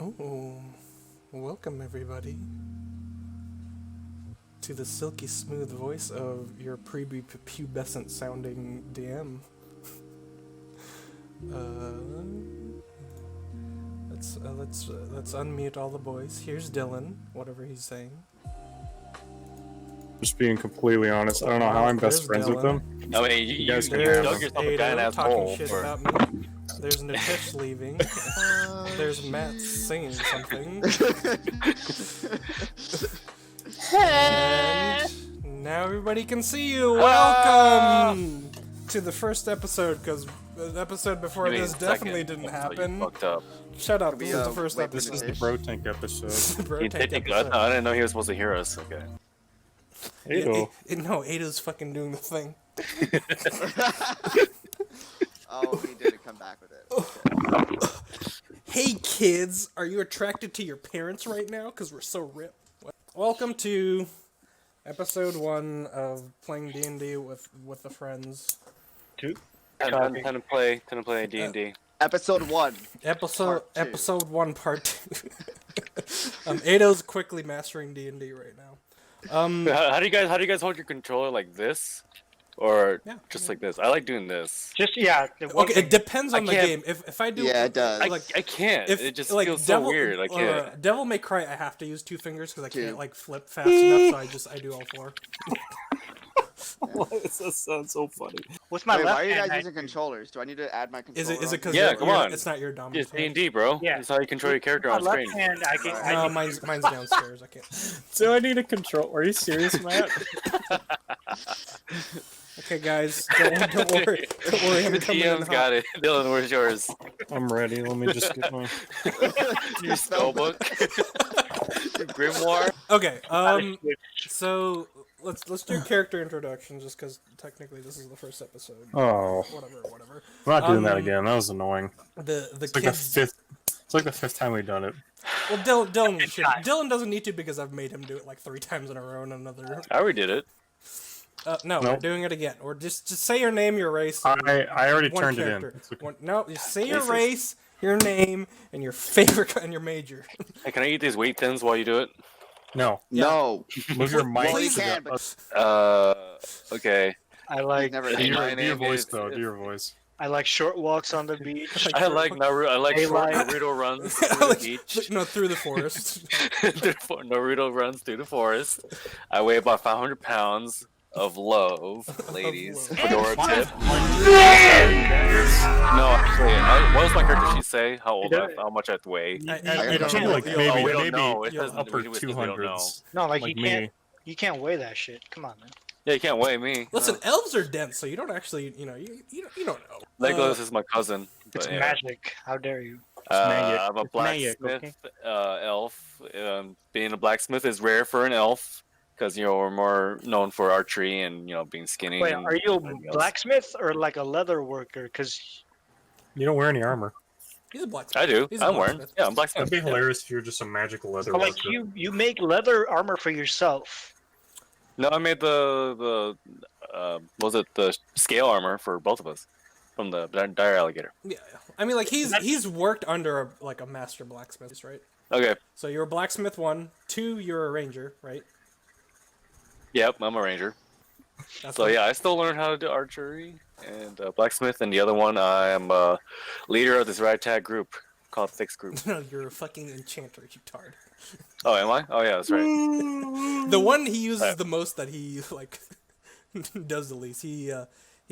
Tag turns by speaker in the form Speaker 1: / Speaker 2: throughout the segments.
Speaker 1: Oh, welcome everybody to the silky smooth voice of your prepubescent sounding DM. Let's unmute all the boys. Here's Dylan, whatever he's saying.
Speaker 2: Just being completely honest, I don't know how I'm best friends with them.
Speaker 3: I mean, you
Speaker 2: guys can
Speaker 3: dug
Speaker 2: have
Speaker 3: yourself a giant ass
Speaker 1: talking
Speaker 3: hole.
Speaker 1: shit about me. There's Natasha leaving. There's Matt singing something. And now everybody can see you. Welcome to the first episode, because the episode before this definitely didn't happen.
Speaker 3: Fucked up.
Speaker 1: Shut up. This is the first
Speaker 2: This
Speaker 1: episode.
Speaker 2: is the Bro Tank episode.
Speaker 1: Bro Tank episode.
Speaker 3: I didn't know he was supposed to hear us. Okay.
Speaker 2: Ew.
Speaker 1: No, Ada's fucking doing the thing.
Speaker 4: Oh, he didn't come back with it.
Speaker 1: Hey kids, are you attracted to your parents right now? Because we're so ripped. Welcome to episode 1 of playing D&D with the friends.
Speaker 3: Time to play D&D.
Speaker 4: Episode 1.
Speaker 1: Episode
Speaker 4: Part 2.
Speaker 1: 1, part 2. Ada's quickly mastering D&D right now.
Speaker 3: How do you guys hold your controller like this, or just like this? I like doing this.
Speaker 1: Okay, it depends on the game. If I do,
Speaker 4: Yeah, it does.
Speaker 3: I can't. It just
Speaker 1: like
Speaker 3: feels
Speaker 1: Devil,
Speaker 3: so weird. I can't.
Speaker 1: Devil May Cry, I have to use 2 fingers because I can't
Speaker 4: Dude.
Speaker 1: like flip fast enough. So I do all 4.
Speaker 2: Why does that sound so funny?
Speaker 5: What's my
Speaker 4: Wait,
Speaker 5: left
Speaker 4: why are you
Speaker 5: hand?
Speaker 4: guys using controllers? Do I need to add my
Speaker 1: Is
Speaker 4: controller?
Speaker 1: it because
Speaker 3: Yeah, come on.
Speaker 1: it's not your dominant?
Speaker 3: It's D&D, bro.
Speaker 5: Yeah.
Speaker 3: That's how you control your character
Speaker 5: My
Speaker 3: on
Speaker 5: left
Speaker 3: screen.
Speaker 5: hand, I can.
Speaker 1: No, mine's downstairs. I can't.
Speaker 2: So I need a control. Are you serious, Matt?
Speaker 1: Okay, guys, don't worry. Don't worry. I'm
Speaker 3: The
Speaker 1: coming in
Speaker 3: DM's
Speaker 1: hot.
Speaker 3: got it. Dylan, where's yours?
Speaker 2: I'm ready. Let me just get my.
Speaker 3: Your spellbook. Your grimoire.
Speaker 1: Okay. So let's do character introductions, just because technically this is the first episode.
Speaker 2: Oh,
Speaker 1: Whatever.
Speaker 2: I'm not doing that again. That was annoying.
Speaker 1: The
Speaker 2: It's like the
Speaker 1: kids.
Speaker 2: fifth. It's like the 5th time we've done it.
Speaker 1: Well, Dylan doesn't need to because I've made him do it like 3 times in a row in another.
Speaker 3: I already did it.
Speaker 1: No, we're
Speaker 2: Nope.
Speaker 1: doing it again. Or just say your name, your race.
Speaker 2: I
Speaker 1: and
Speaker 2: already
Speaker 1: one
Speaker 2: turned
Speaker 1: character.
Speaker 2: it in. It's okay.
Speaker 1: No, just say your
Speaker 3: This is-
Speaker 1: race, your name, and your favorite and your major.
Speaker 3: Hey, can I eat these wheat thins while you do it?
Speaker 2: No,
Speaker 4: No.
Speaker 2: move your mic.
Speaker 4: Well, you
Speaker 2: to
Speaker 4: can,
Speaker 2: the-
Speaker 4: but
Speaker 3: Okay.
Speaker 5: I like.
Speaker 4: never
Speaker 2: do
Speaker 4: done
Speaker 2: your,
Speaker 3: My
Speaker 2: do your
Speaker 3: name
Speaker 2: voice
Speaker 3: is-
Speaker 2: though. Do your voice.
Speaker 5: I like short walks on the beach.
Speaker 3: I like Naruto. I like short
Speaker 5: Daylight.
Speaker 3: Naruto runs through the beach.
Speaker 1: No, through the forest.
Speaker 3: Naruto runs through the forest. I weigh about 500 pounds of love, ladies.
Speaker 1: love.
Speaker 3: Fedora tip. No, actually, what does my character sheet say? How much I have to weigh?
Speaker 1: I
Speaker 4: I
Speaker 1: don't
Speaker 4: don't
Speaker 1: know.
Speaker 2: Like
Speaker 1: You'll-
Speaker 2: maybe,
Speaker 3: we don't
Speaker 2: maybe
Speaker 3: know. It
Speaker 1: you'll
Speaker 3: doesn't-
Speaker 2: upper
Speaker 3: we don't know.
Speaker 2: 200s.
Speaker 5: No, like
Speaker 2: Like
Speaker 5: you
Speaker 2: me.
Speaker 5: can't. You can't weigh that shit. Come on, man.
Speaker 3: Yeah, you can't weigh me.
Speaker 1: Listen, elves are dense, so you don't actually, you don't know.
Speaker 3: Legolas is my cousin.
Speaker 5: It's
Speaker 3: But, yeah.
Speaker 5: magic. How dare you?
Speaker 2: magic.
Speaker 3: I'm a
Speaker 2: It's magic,
Speaker 3: blacksmith elf. Being a blacksmith is rare for an elf because we're more known for archery and being skinny.
Speaker 5: Wait,
Speaker 3: and
Speaker 5: are you
Speaker 3: everything
Speaker 5: a
Speaker 3: else.
Speaker 5: blacksmith or like a leather worker? Because
Speaker 2: You don't wear any armor.
Speaker 1: He's a blacksmith.
Speaker 3: I do.
Speaker 1: He's a
Speaker 3: I'm wearing.
Speaker 1: blacksmith.
Speaker 3: Yeah, I'm blacksmith.
Speaker 2: That'd be hilarious if you're just a magical leather
Speaker 5: like
Speaker 2: worker.
Speaker 5: you make leather armor for yourself.
Speaker 3: No, I made the was it the scale armor for both of us from the dire alligator.
Speaker 1: Yeah, I mean, like he's worked under a master blacksmith, right?
Speaker 3: Okay.
Speaker 1: So you're a blacksmith 1, 2, you're a ranger, right?
Speaker 3: Yep, I'm a ranger.
Speaker 1: That's
Speaker 3: So
Speaker 1: one.
Speaker 3: yeah, I still learned how to do archery and blacksmith, and the other one I am a leader of this ragtag group called Thick's Group.
Speaker 1: No, you're a fucking enchanter, you tard.
Speaker 3: Oh, am I? Oh yeah, that's right.
Speaker 1: The one he uses
Speaker 3: Right.
Speaker 1: the most that he does the least. He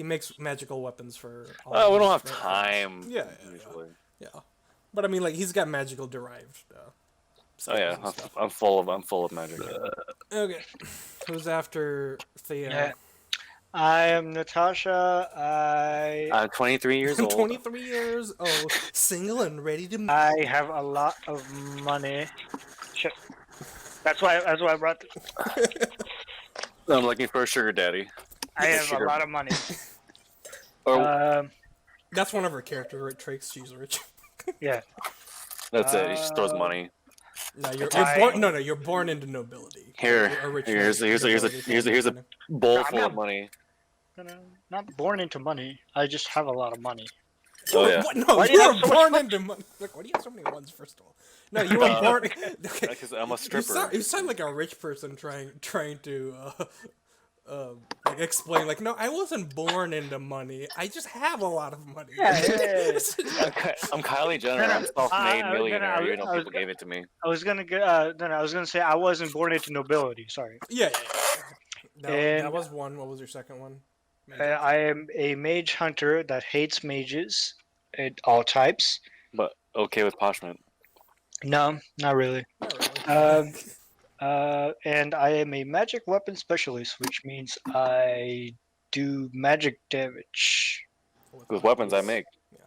Speaker 1: makes magical weapons for. All
Speaker 3: Oh, we
Speaker 1: of
Speaker 3: don't
Speaker 1: his
Speaker 3: have
Speaker 1: friends.
Speaker 3: time.
Speaker 1: Yeah,
Speaker 3: Usually.
Speaker 1: yeah. But I mean, like he's got magical derived.
Speaker 3: Oh yeah,
Speaker 1: skills and stuff.
Speaker 3: I'm full of magic.
Speaker 1: Okay, who's after Thea?
Speaker 5: Yeah. I am Natasha.
Speaker 3: I'm 23 years
Speaker 1: I'm
Speaker 3: old.
Speaker 1: 23 years old, single and ready to.
Speaker 5: I have a lot of money. Shit. That's why I brought.
Speaker 3: I'm looking for a sugar daddy.
Speaker 5: I have
Speaker 3: Sugar.
Speaker 5: a lot of money.
Speaker 3: Oh,
Speaker 1: That's one of her character traits. She's rich.
Speaker 5: Yeah.
Speaker 3: that's it. He just throws money.
Speaker 1: No, you're
Speaker 5: I-
Speaker 1: born. No, you're born into nobility.
Speaker 3: Here,
Speaker 1: A rich
Speaker 3: here's
Speaker 1: man.
Speaker 3: here's a bowl
Speaker 5: I'm
Speaker 3: full
Speaker 5: not-
Speaker 3: of money.
Speaker 5: Not born into money. I just have a lot of money.
Speaker 3: Oh yeah.
Speaker 1: What? No,
Speaker 5: Why do
Speaker 1: you
Speaker 5: you
Speaker 1: were
Speaker 5: have so much
Speaker 1: born
Speaker 5: money?
Speaker 1: into money. Like, why do you have so many ones? First of all, no, you were born. Okay.
Speaker 3: Because I'm a
Speaker 1: You
Speaker 3: stripper.
Speaker 1: sound like a rich person trying to like explain. Like, no, I wasn't born into money. I just have a lot of money.
Speaker 5: Yeah.
Speaker 3: I'm Kylie Jenner. I'm self-made millionaire. Even though people gave it to me.
Speaker 5: I was gonna say I wasn't born into nobility. Sorry.
Speaker 1: Yeah. That
Speaker 5: And-
Speaker 1: was one. What was your second one?
Speaker 5: I am a mage hunter that hates mages at all types.
Speaker 3: But okay with Poshman.
Speaker 5: No, not really.
Speaker 1: Not really.
Speaker 5: And I am a magic weapon specialist, which means I do magic damage.
Speaker 3: With weapons I make.
Speaker 1: Yeah.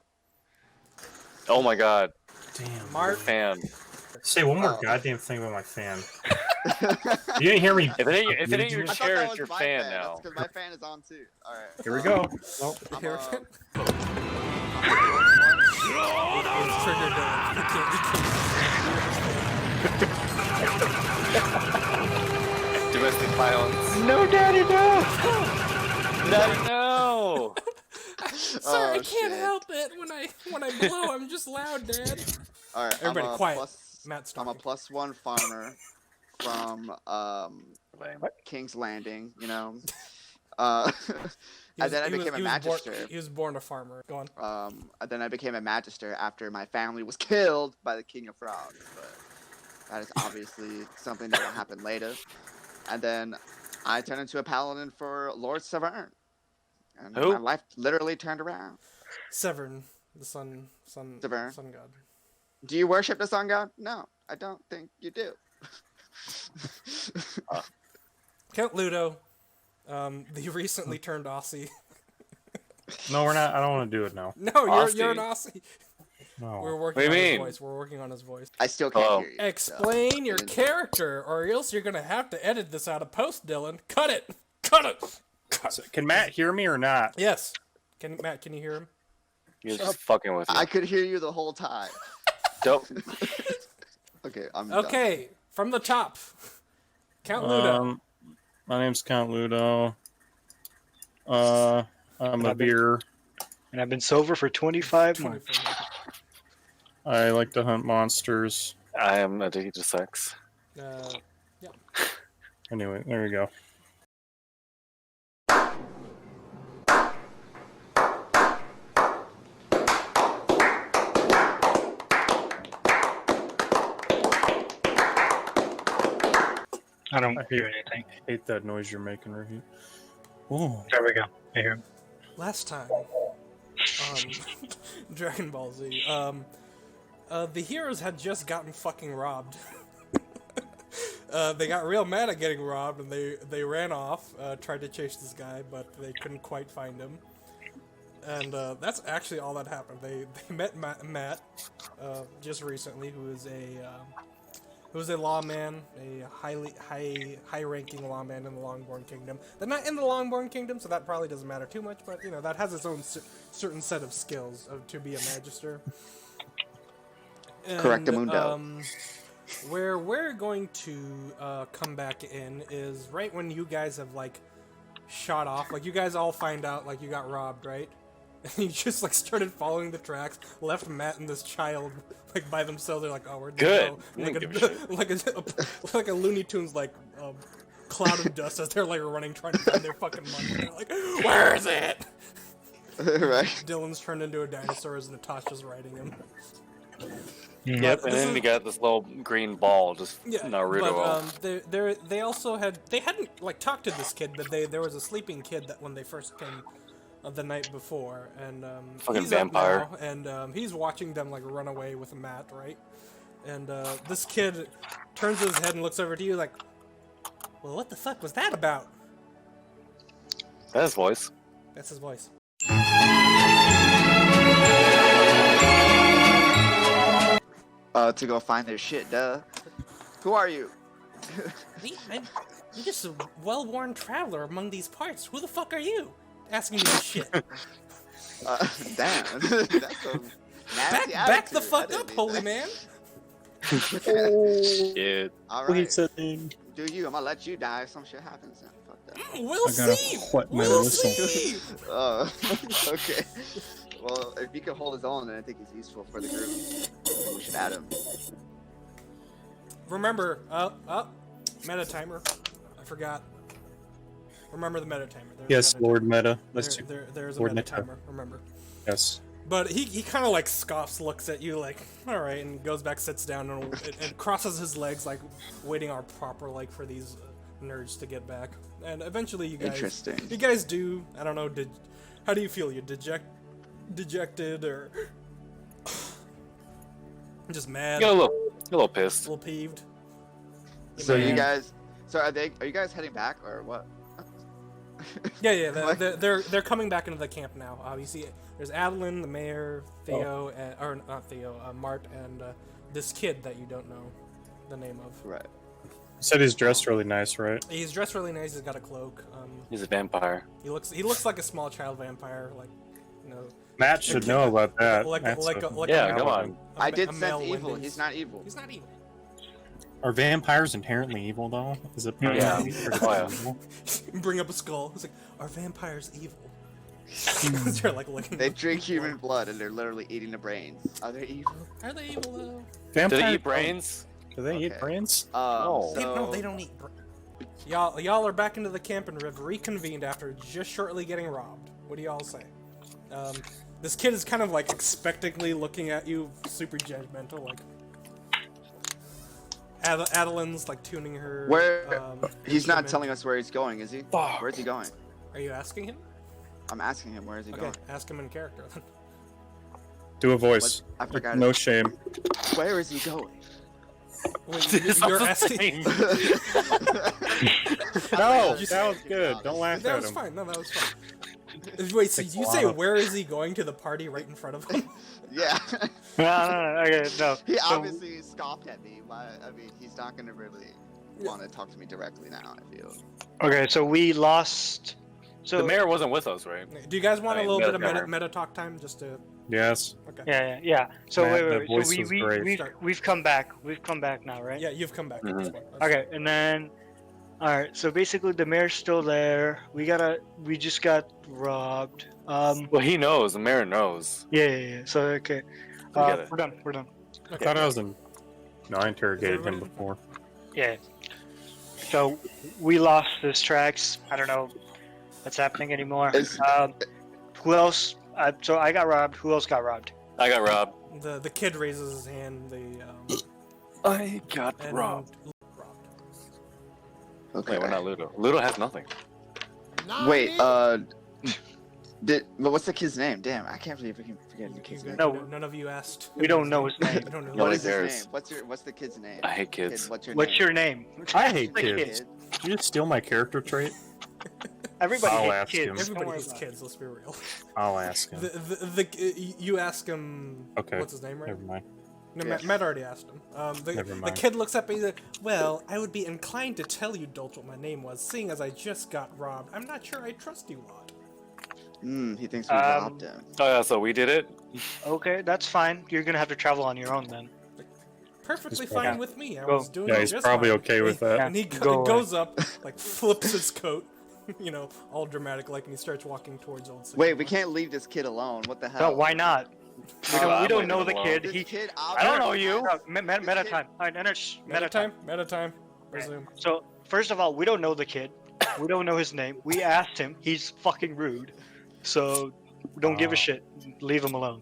Speaker 3: Oh my god.
Speaker 2: Damn.
Speaker 1: Mark.
Speaker 3: Fan.
Speaker 2: Say one more goddamn thing about my fan. You didn't hear me.
Speaker 3: If it ain't your
Speaker 4: I thought
Speaker 3: chair,
Speaker 4: that
Speaker 3: it's
Speaker 4: was
Speaker 3: your
Speaker 4: my
Speaker 3: fan
Speaker 4: fan.
Speaker 3: now.
Speaker 4: Because my fan is on too. All right.
Speaker 2: Here we go. Oh,
Speaker 4: I'm,
Speaker 1: Here-
Speaker 4: I'm
Speaker 1: It's triggered.
Speaker 3: Domestic violence.
Speaker 5: No, Daddy, no!
Speaker 3: No.
Speaker 1: Sorry, I can't
Speaker 4: shit.
Speaker 1: help it. When I blow, I'm just loud, Dad.
Speaker 4: All right.
Speaker 1: Everybody,
Speaker 4: I'm a
Speaker 1: quiet.
Speaker 4: plus-
Speaker 1: Matt's
Speaker 4: I'm a
Speaker 1: talking.
Speaker 4: +1 farmer from King's Landing. You know. And then I became a magister.
Speaker 1: He was born a farmer. Go on.
Speaker 4: And then I became a magister after my family was killed by the King of Frogs. But that is obviously something that will happen later. And then I turned into a paladin for Lord Severn. And
Speaker 3: Who?
Speaker 4: my life literally turned around.
Speaker 1: Severn, the sun
Speaker 4: Severn.
Speaker 1: sun god.
Speaker 4: Do you worship the sun god? No, I don't think you do.
Speaker 1: Count Ludo, the recently turned Aussie.
Speaker 2: no, we're not. I don't want to do it now.
Speaker 1: No, you're an
Speaker 3: Aussie.
Speaker 1: Aussie. We're
Speaker 2: No.
Speaker 1: working
Speaker 3: What do
Speaker 1: on
Speaker 3: you
Speaker 1: his
Speaker 3: mean?
Speaker 1: voice. We're working on his voice.
Speaker 4: I still can't
Speaker 3: Oh.
Speaker 4: hear you. so-
Speaker 1: Explain your character, or else you're gonna have to edit this out of post, Dylan. Cut it. Cut it.
Speaker 2: Can Matt hear me or not?
Speaker 1: Yes. Matt? Can you hear him?
Speaker 3: You're just fucking with me.
Speaker 4: I could hear you the whole time.
Speaker 3: Dope.
Speaker 4: Okay, I'm done.
Speaker 1: Okay, from the top. Count Ludo.
Speaker 2: My name's Count Ludo. I'm a beer.
Speaker 5: And I've been sober for 25 months.
Speaker 2: I like to hunt monsters.
Speaker 3: I am addicted to sex.
Speaker 2: Anyway, there we go.
Speaker 5: I don't
Speaker 2: I
Speaker 5: hear anything.
Speaker 2: hate that noise you're making, Ricky. Oh,
Speaker 5: There we go. I hear him.
Speaker 1: Last time, Dragon Ball Z, the heroes had just gotten fucking robbed. They got real mad at getting robbed, and they ran off, tried to chase this guy, but they couldn't quite find him. And that's actually all that happened. They met Matt just recently, who is a lawman, a high-ranking lawman in the Longborn Kingdom. They're not in the Longborn Kingdom, so that probably doesn't matter too much. But that has its own certain set of skills to be a magister. And,
Speaker 4: Correctamundo.
Speaker 1: where we're going to come back in is right when you guys have shot off. Like you guys all find out you got robbed, right? And you just started following the tracks, left Matt and this child by themselves. They're like, "Oh, where'd they
Speaker 3: Good.
Speaker 1: go?"
Speaker 3: I don't give a shit.
Speaker 1: like a Looney Tunes cloud of dust as they're running trying to find their fucking money. They're like, "Where is it?"
Speaker 4: Right?
Speaker 1: Dylan's turned into a dinosaur as Natasha's riding him.
Speaker 3: Yep, and
Speaker 1: this
Speaker 3: then
Speaker 1: is-
Speaker 3: you got this little green ball just Naruto.
Speaker 1: but they also they hadn't talked to this kid, but there was a sleeping kid that when they first came the night before, and
Speaker 3: Fucking
Speaker 1: he's up
Speaker 3: vampire.
Speaker 1: now, and he's watching them run away with Matt, right? And this kid turns his head and looks over to you like, "Well, what the fuck was that about?"
Speaker 3: That's his voice.
Speaker 1: That's his voice.
Speaker 4: To go find their shit, duh. Who are you?
Speaker 1: I'm just a well-worn traveler among these parts. Who the fuck are you? Asking me this shit.
Speaker 4: Damn. That's some nasty
Speaker 1: Back the
Speaker 4: attitude.
Speaker 1: fuck
Speaker 4: I
Speaker 1: up,
Speaker 4: didn't
Speaker 1: holy
Speaker 4: mean
Speaker 1: man.
Speaker 3: Shit.
Speaker 4: Alright.
Speaker 2: saying.
Speaker 4: Do you? I'm gonna let you die if some shit happens then. Fuck that.
Speaker 1: We'll
Speaker 2: I gotta
Speaker 1: see.
Speaker 2: wet my
Speaker 1: We'll
Speaker 2: whistle.
Speaker 1: see.
Speaker 4: Okay. Well, if he can hold his own, then I think he's useful for the group. I think we should add him.
Speaker 1: Remember, meta timer. I forgot. Remember the meta timer. There's
Speaker 2: Yes,
Speaker 1: a meta
Speaker 2: Lord
Speaker 1: timer.
Speaker 2: Meta. Let's
Speaker 1: There's a
Speaker 2: Lord
Speaker 1: meta
Speaker 2: Meta.
Speaker 1: timer. Remember.
Speaker 2: Yes.
Speaker 1: But he kind of like scoffs, looks at you like, all right, and goes back, sits down, and crosses his legs, like waiting our proper like for these nerds to get back. And eventually, you
Speaker 4: Interesting.
Speaker 1: guys do. I don't know. How do you feel? You dejected or just mad?
Speaker 3: You got a little pissed.
Speaker 1: A little peeved.
Speaker 4: So
Speaker 1: Yeah.
Speaker 4: you guys, are you guys heading back or what?
Speaker 1: Yeah.
Speaker 4: What?
Speaker 1: They're coming back into the camp now. You see, there's Adeline, the mayor, Theo, or not Theo, Mart, and this kid that you don't know the name of.
Speaker 4: Right.
Speaker 2: You said he's dressed really nice, right?
Speaker 1: He's dressed really nice. He's got a cloak.
Speaker 3: He's a vampire.
Speaker 1: He looks like a small child vampire, like, you know.
Speaker 2: Matt should know about that.
Speaker 1: Like
Speaker 2: That's
Speaker 3: Yeah,
Speaker 1: male-
Speaker 3: come on.
Speaker 4: I did
Speaker 1: a
Speaker 4: sense
Speaker 1: male
Speaker 4: evil.
Speaker 1: Wendy's.
Speaker 4: He's not evil.
Speaker 1: He's not evil.
Speaker 2: Are vampires inherently evil, though? Is it part
Speaker 3: Yeah.
Speaker 2: of the
Speaker 3: Oh, yeah.
Speaker 2: evil?
Speaker 1: Bring up a skull. It's like, are vampires evil? They're like looking.
Speaker 4: They drink human blood and they're literally eating the brains. Are they evil?
Speaker 1: Are they evil though?
Speaker 3: Do
Speaker 2: Vampires
Speaker 3: they eat brains?
Speaker 2: Do they eat
Speaker 4: Okay.
Speaker 2: brains?
Speaker 3: No.
Speaker 1: No, they don't eat. Y'all are back into the camp and have reconvened after just shortly getting robbed. What do y'all say? This kid is kind of like expectantly looking at you, super judgmental, like. Adeline's like tuning her.
Speaker 4: Where? He's not
Speaker 1: instrument.
Speaker 4: telling us where he's going, is he?
Speaker 2: Fuck.
Speaker 4: Where's he going?
Speaker 1: Are you asking him?
Speaker 4: I'm asking him. Where is he
Speaker 1: Okay,
Speaker 4: going?
Speaker 1: ask him in character.
Speaker 2: Do a voice.
Speaker 4: I forgot.
Speaker 2: No shame.
Speaker 4: Where is he going?
Speaker 1: Wait,
Speaker 3: It's
Speaker 1: you're
Speaker 3: not the
Speaker 1: asking.
Speaker 3: same.
Speaker 2: No,
Speaker 1: You
Speaker 2: that was good. Don't laugh
Speaker 1: That
Speaker 2: at
Speaker 1: was
Speaker 2: him.
Speaker 1: fine. No, that was fine. Wait, so
Speaker 2: Takes
Speaker 1: you
Speaker 2: a
Speaker 1: say
Speaker 2: lot of-
Speaker 1: where is he going to the party right in front of him?
Speaker 4: Yeah.
Speaker 5: No, okay, no.
Speaker 4: He
Speaker 5: So-
Speaker 4: obviously scoffed at me. I mean, he's not gonna really want to talk to me directly now. I feel.
Speaker 5: Okay, so we lost. So
Speaker 3: The mayor wasn't with us, right?
Speaker 1: Do you guys want
Speaker 3: I
Speaker 1: a
Speaker 3: mean,
Speaker 1: little bit of
Speaker 3: meta-
Speaker 1: meta talk time just to?
Speaker 2: Yes.
Speaker 1: Okay.
Speaker 5: yeah. So
Speaker 2: Matt,
Speaker 5: wait,
Speaker 2: the
Speaker 5: wait.
Speaker 2: voice
Speaker 5: So
Speaker 2: was great.
Speaker 5: we've come back. We've come back now, right?
Speaker 1: Yeah, you've come back at this point.
Speaker 5: Okay, and then, all right. So basically, the mayor's still there. We just got robbed.
Speaker 3: Well, he knows. The mayor knows.
Speaker 5: Yeah. So okay,
Speaker 3: We get it.
Speaker 5: we're done.
Speaker 2: I thought I was in. No, I interrogated him before.
Speaker 5: Yeah. So we lost this tracks. I don't know what's happening anymore.
Speaker 4: Is-
Speaker 5: Who else? So I got robbed. Who else got robbed?
Speaker 3: I got robbed.
Speaker 1: The kid raises his hand.
Speaker 3: I got
Speaker 1: And
Speaker 3: robbed.
Speaker 1: robbed.
Speaker 4: Okay.
Speaker 3: Wait, we're not Ludo. Ludo has nothing.
Speaker 4: Wait. What's the kid's name? Damn, I can't believe I can forget the kid's name.
Speaker 5: No.
Speaker 1: None of you asked.
Speaker 5: We don't know his name.
Speaker 1: You don't know.
Speaker 3: No,
Speaker 4: What
Speaker 3: he
Speaker 4: is his
Speaker 3: cares.
Speaker 4: name? What's the kid's name?
Speaker 3: I hate kids.
Speaker 4: Kid, what's your
Speaker 5: What's
Speaker 4: name?
Speaker 5: your name?
Speaker 2: I hate
Speaker 5: Like
Speaker 2: kids. Did you just steal my character trait?
Speaker 5: Everybody
Speaker 2: I'll
Speaker 5: hates
Speaker 2: ask
Speaker 5: kids.
Speaker 2: him.
Speaker 5: Don't
Speaker 1: Everybody
Speaker 5: worry
Speaker 1: hates
Speaker 5: about it.
Speaker 1: kids. Let's be real.
Speaker 2: I'll ask him.
Speaker 1: You ask him.
Speaker 2: Okay.
Speaker 1: What's his name, right?
Speaker 2: Never mind.
Speaker 1: No,
Speaker 4: Yeah.
Speaker 1: Matt already asked him.
Speaker 2: Never
Speaker 1: The
Speaker 2: mind.
Speaker 1: kid looks up and he's like, well, I would be inclined to tell you, Dolch, what my name was, seeing as I just got robbed. I'm not sure I trust you lot.
Speaker 4: He thinks we
Speaker 5: Um,
Speaker 4: robbed him.
Speaker 3: Oh yeah, so we did it.
Speaker 5: Okay, that's fine. You're gonna have to travel on your own then.
Speaker 1: Perfectly
Speaker 2: He's
Speaker 1: fine
Speaker 2: probably-
Speaker 1: with me. I
Speaker 5: Go.
Speaker 1: was doing
Speaker 2: Yeah,
Speaker 1: it
Speaker 2: he's
Speaker 1: just
Speaker 2: probably
Speaker 1: fine.
Speaker 2: okay with that.
Speaker 1: And he
Speaker 5: Go away.
Speaker 1: goes up, like flips his coat, you know, all dramatic like, and he starts walking towards Old City.
Speaker 4: Wait, we can't leave this kid alone. What the
Speaker 5: No,
Speaker 4: hell?
Speaker 5: why not? We don't,
Speaker 3: I'm
Speaker 5: we don't
Speaker 3: leaving
Speaker 5: know
Speaker 3: him
Speaker 5: the
Speaker 3: alone.
Speaker 5: kid.
Speaker 4: This
Speaker 5: He.
Speaker 4: kid
Speaker 5: I don't know you.
Speaker 4: obviously-
Speaker 5: Meta time. All right,
Speaker 1: Meta time. Meta time. Resume.
Speaker 5: So first of all, we don't know the kid. We don't know his name. We asked him. He's fucking rude. So don't give a shit. Leave him alone.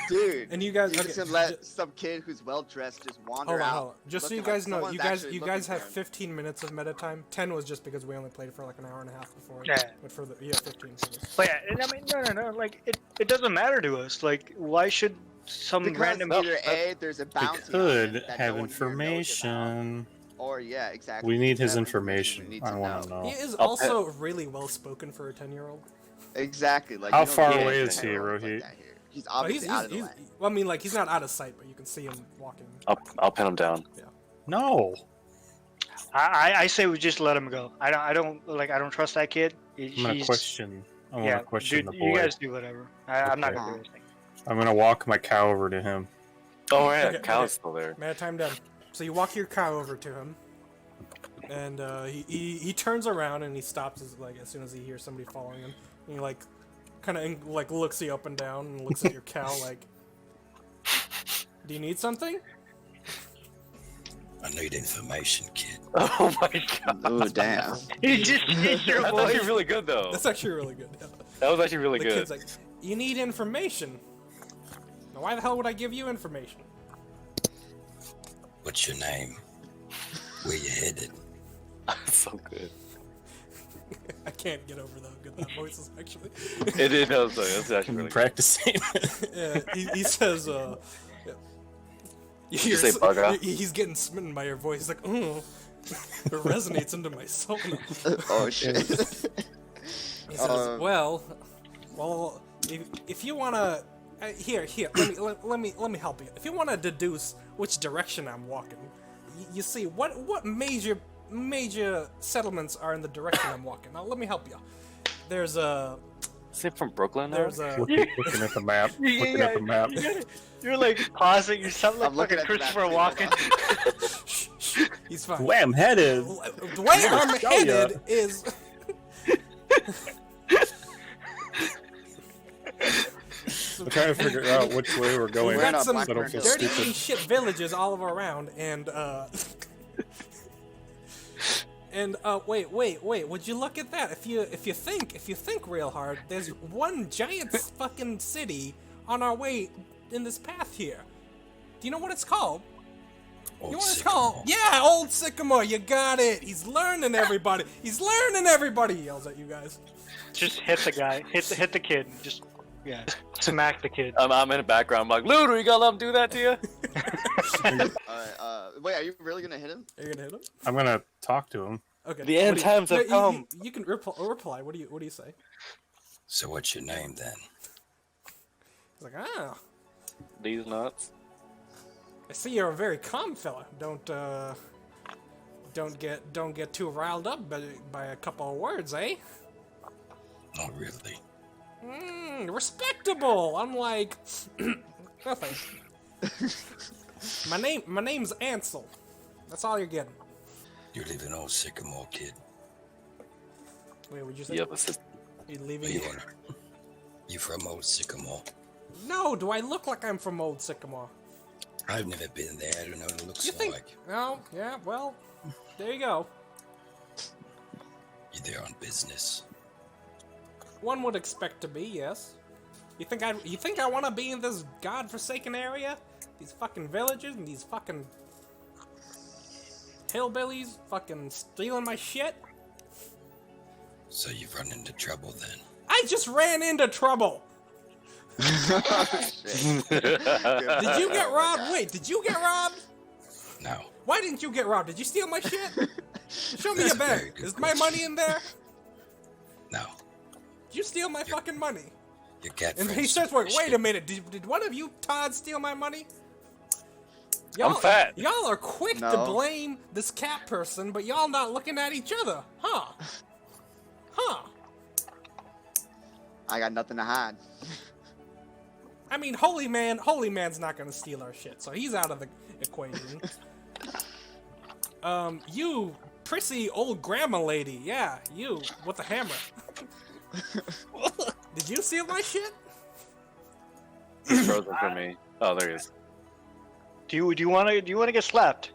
Speaker 4: Dude.
Speaker 1: And you guys,
Speaker 4: You
Speaker 1: okay,
Speaker 4: just let some kid who's well dressed just wander
Speaker 1: hold on,
Speaker 4: out.
Speaker 1: hold on. Just so you
Speaker 4: looking like
Speaker 1: guys know,
Speaker 4: someone's
Speaker 1: you guys
Speaker 4: actually
Speaker 1: have
Speaker 4: looking for him.
Speaker 1: 15 minutes of meta time. 10 was just because we only played for like an hour and a half before.
Speaker 5: Yeah.
Speaker 1: But for the 15 for this.
Speaker 5: But yeah, and I mean, no. Like it doesn't matter to us. Like why should some
Speaker 4: Because
Speaker 5: random?
Speaker 4: either A, there's a
Speaker 2: We
Speaker 4: bounty on him
Speaker 2: could
Speaker 4: that
Speaker 2: have
Speaker 4: no one here knows about,
Speaker 2: information.
Speaker 4: or yeah, exactly.
Speaker 2: We need his
Speaker 4: Whatever
Speaker 2: information.
Speaker 4: we need
Speaker 2: I
Speaker 4: to
Speaker 2: want to
Speaker 4: know.
Speaker 2: know.
Speaker 1: He is
Speaker 3: I'll
Speaker 1: also really well spoken for a 10-year-old.
Speaker 4: Exactly. Like
Speaker 2: How
Speaker 4: you don't
Speaker 2: far
Speaker 4: get
Speaker 3: away
Speaker 4: a
Speaker 3: is he,
Speaker 4: 10-year-old
Speaker 2: Rohit?
Speaker 4: that here. He's obviously out of the way.
Speaker 1: Well, I mean, like he's not out of sight, but you can see him walking.
Speaker 3: I'll pin him down.
Speaker 2: No.
Speaker 5: I say we just let him go. I don't trust that kid.
Speaker 2: I'm gonna question. I want
Speaker 5: Yeah,
Speaker 2: to question
Speaker 5: dude,
Speaker 2: the
Speaker 5: you
Speaker 2: boy.
Speaker 5: guys do whatever. I'm not
Speaker 2: Okay.
Speaker 5: gonna do anything.
Speaker 2: I'm gonna walk my cow over to him.
Speaker 3: Oh yeah,
Speaker 1: Okay,
Speaker 3: Cal's
Speaker 1: okay.
Speaker 3: still there.
Speaker 1: Meta time done. So you walk your cow over to him, and he turns around and he stops as soon as he hears somebody following him. And he like kind of like looks you up and down and looks at your cow like, do you need something?
Speaker 6: I need information, kid.
Speaker 3: Oh my god.
Speaker 4: Ooh, damn.
Speaker 5: You just changed your
Speaker 3: That's
Speaker 5: voice.
Speaker 3: actually really good though.
Speaker 1: That's actually really good. Yeah.
Speaker 3: That was actually really
Speaker 1: The
Speaker 3: good.
Speaker 1: kid's like, you need information. Now, why the hell would I give you information?
Speaker 6: What's your name? Where you headed?
Speaker 3: So good.
Speaker 1: I can't get over how good that voice is actually.
Speaker 3: It does though. That's actually really good.
Speaker 2: Practicing.
Speaker 1: Yeah, he says, yeah.
Speaker 3: You say bugger?
Speaker 1: He's getting smitten by your voice. He's like, oh, it resonates into my soul now.
Speaker 4: Oh shit.
Speaker 1: He says, well, if you wanna, here, let me help you. If you wanna deduce which direction I'm walking, you see what major settlements are in the direction I'm walking. Now let me help you. There's a.
Speaker 3: Is it from Brooklyn?
Speaker 1: There's a.
Speaker 2: Looking at the map. Looking at the map.
Speaker 5: You're like pausing. You sound like
Speaker 4: I'm looking
Speaker 5: fucking
Speaker 4: at the
Speaker 5: Christopher
Speaker 4: map,
Speaker 5: Walken.
Speaker 1: Shh, he's fine.
Speaker 2: Where I'm headed.
Speaker 1: The way I'm
Speaker 2: show ya.
Speaker 1: headed is.
Speaker 2: I'm trying to figure out which way we're going.
Speaker 1: We
Speaker 4: We're
Speaker 1: got
Speaker 4: not
Speaker 1: some
Speaker 4: Black
Speaker 2: Blackburn Hill.
Speaker 1: dirty
Speaker 2: Stupid.
Speaker 1: shit villages all around, and wait. Would you look at that? If you think real hard, there's one giant fucking city on our way in this path here. Do you know what it's called?
Speaker 6: Old
Speaker 1: You know what it's
Speaker 6: Sycamore.
Speaker 1: called? Yeah, Old Sycamore. You got it. He's learning everybody. He's learning everybody. He yells at you guys.
Speaker 5: Just hit the guy. Hit the kid. Just smack the kid.
Speaker 3: I'm in the background. I'm like, Ludo, you gotta let him do that to you?
Speaker 4: Alright, wait, are you really gonna hit him?
Speaker 1: Are you gonna hit him?
Speaker 2: I'm gonna talk to him.
Speaker 1: Okay.
Speaker 3: The end
Speaker 1: What do
Speaker 3: times have come.
Speaker 1: You can reply. What do you say?
Speaker 6: So what's your name then?
Speaker 1: He's like, ah.
Speaker 3: These nuts.
Speaker 1: I see you're a very calm fella. Don't get too riled up by a couple of words, eh?
Speaker 6: Not really.
Speaker 1: Respectable. I'm like, nothing. My name's Ansel. That's all you're getting.
Speaker 6: You live in Old Sycamore, kid.
Speaker 1: Wait, what'd you say?
Speaker 3: Yep, it's
Speaker 1: You
Speaker 6: Where
Speaker 1: leaving?
Speaker 6: you are? You from Old Sycamore?
Speaker 1: No. Do I look like I'm from Old Sycamore?
Speaker 6: I've never been there. I don't know what it looks
Speaker 1: You think?
Speaker 6: like.
Speaker 1: Oh, yeah. Well, there you go.
Speaker 6: You there on business?
Speaker 1: One would expect to be, yes. You think I want to be in this godforsaken area? These fucking villages and these fucking hillbillies fucking stealing my shit?
Speaker 6: So you've run into trouble then?
Speaker 1: I just ran into trouble.
Speaker 4: Shit.
Speaker 1: Did you get robbed? Wait, did you get robbed?
Speaker 6: No.
Speaker 1: Why didn't you get robbed? Did you steal my shit? Show me
Speaker 6: That's
Speaker 1: your
Speaker 6: a very
Speaker 1: bag.
Speaker 6: good
Speaker 1: Is my money in there?
Speaker 6: No.
Speaker 1: Did you steal my fucking money?
Speaker 6: Your cat
Speaker 1: And he
Speaker 6: friends
Speaker 1: starts
Speaker 6: took
Speaker 1: like,
Speaker 6: my
Speaker 1: wait
Speaker 6: shit.
Speaker 1: a minute, did one of you Todd steal my money?
Speaker 3: I'm fat.
Speaker 1: Y'all are quick to
Speaker 4: No.
Speaker 1: blame this cat person, but y'all not looking at each other. Huh. Huh.
Speaker 4: I got nothing to hide.
Speaker 1: I mean, Holy Man's not gonna steal our shit, so he's out of the equation. You prissy old grandma lady, yeah, you with the hammer. Did you steal my shit?
Speaker 3: He's frozen for me. Oh, there he is.
Speaker 5: Do you want to get slapped?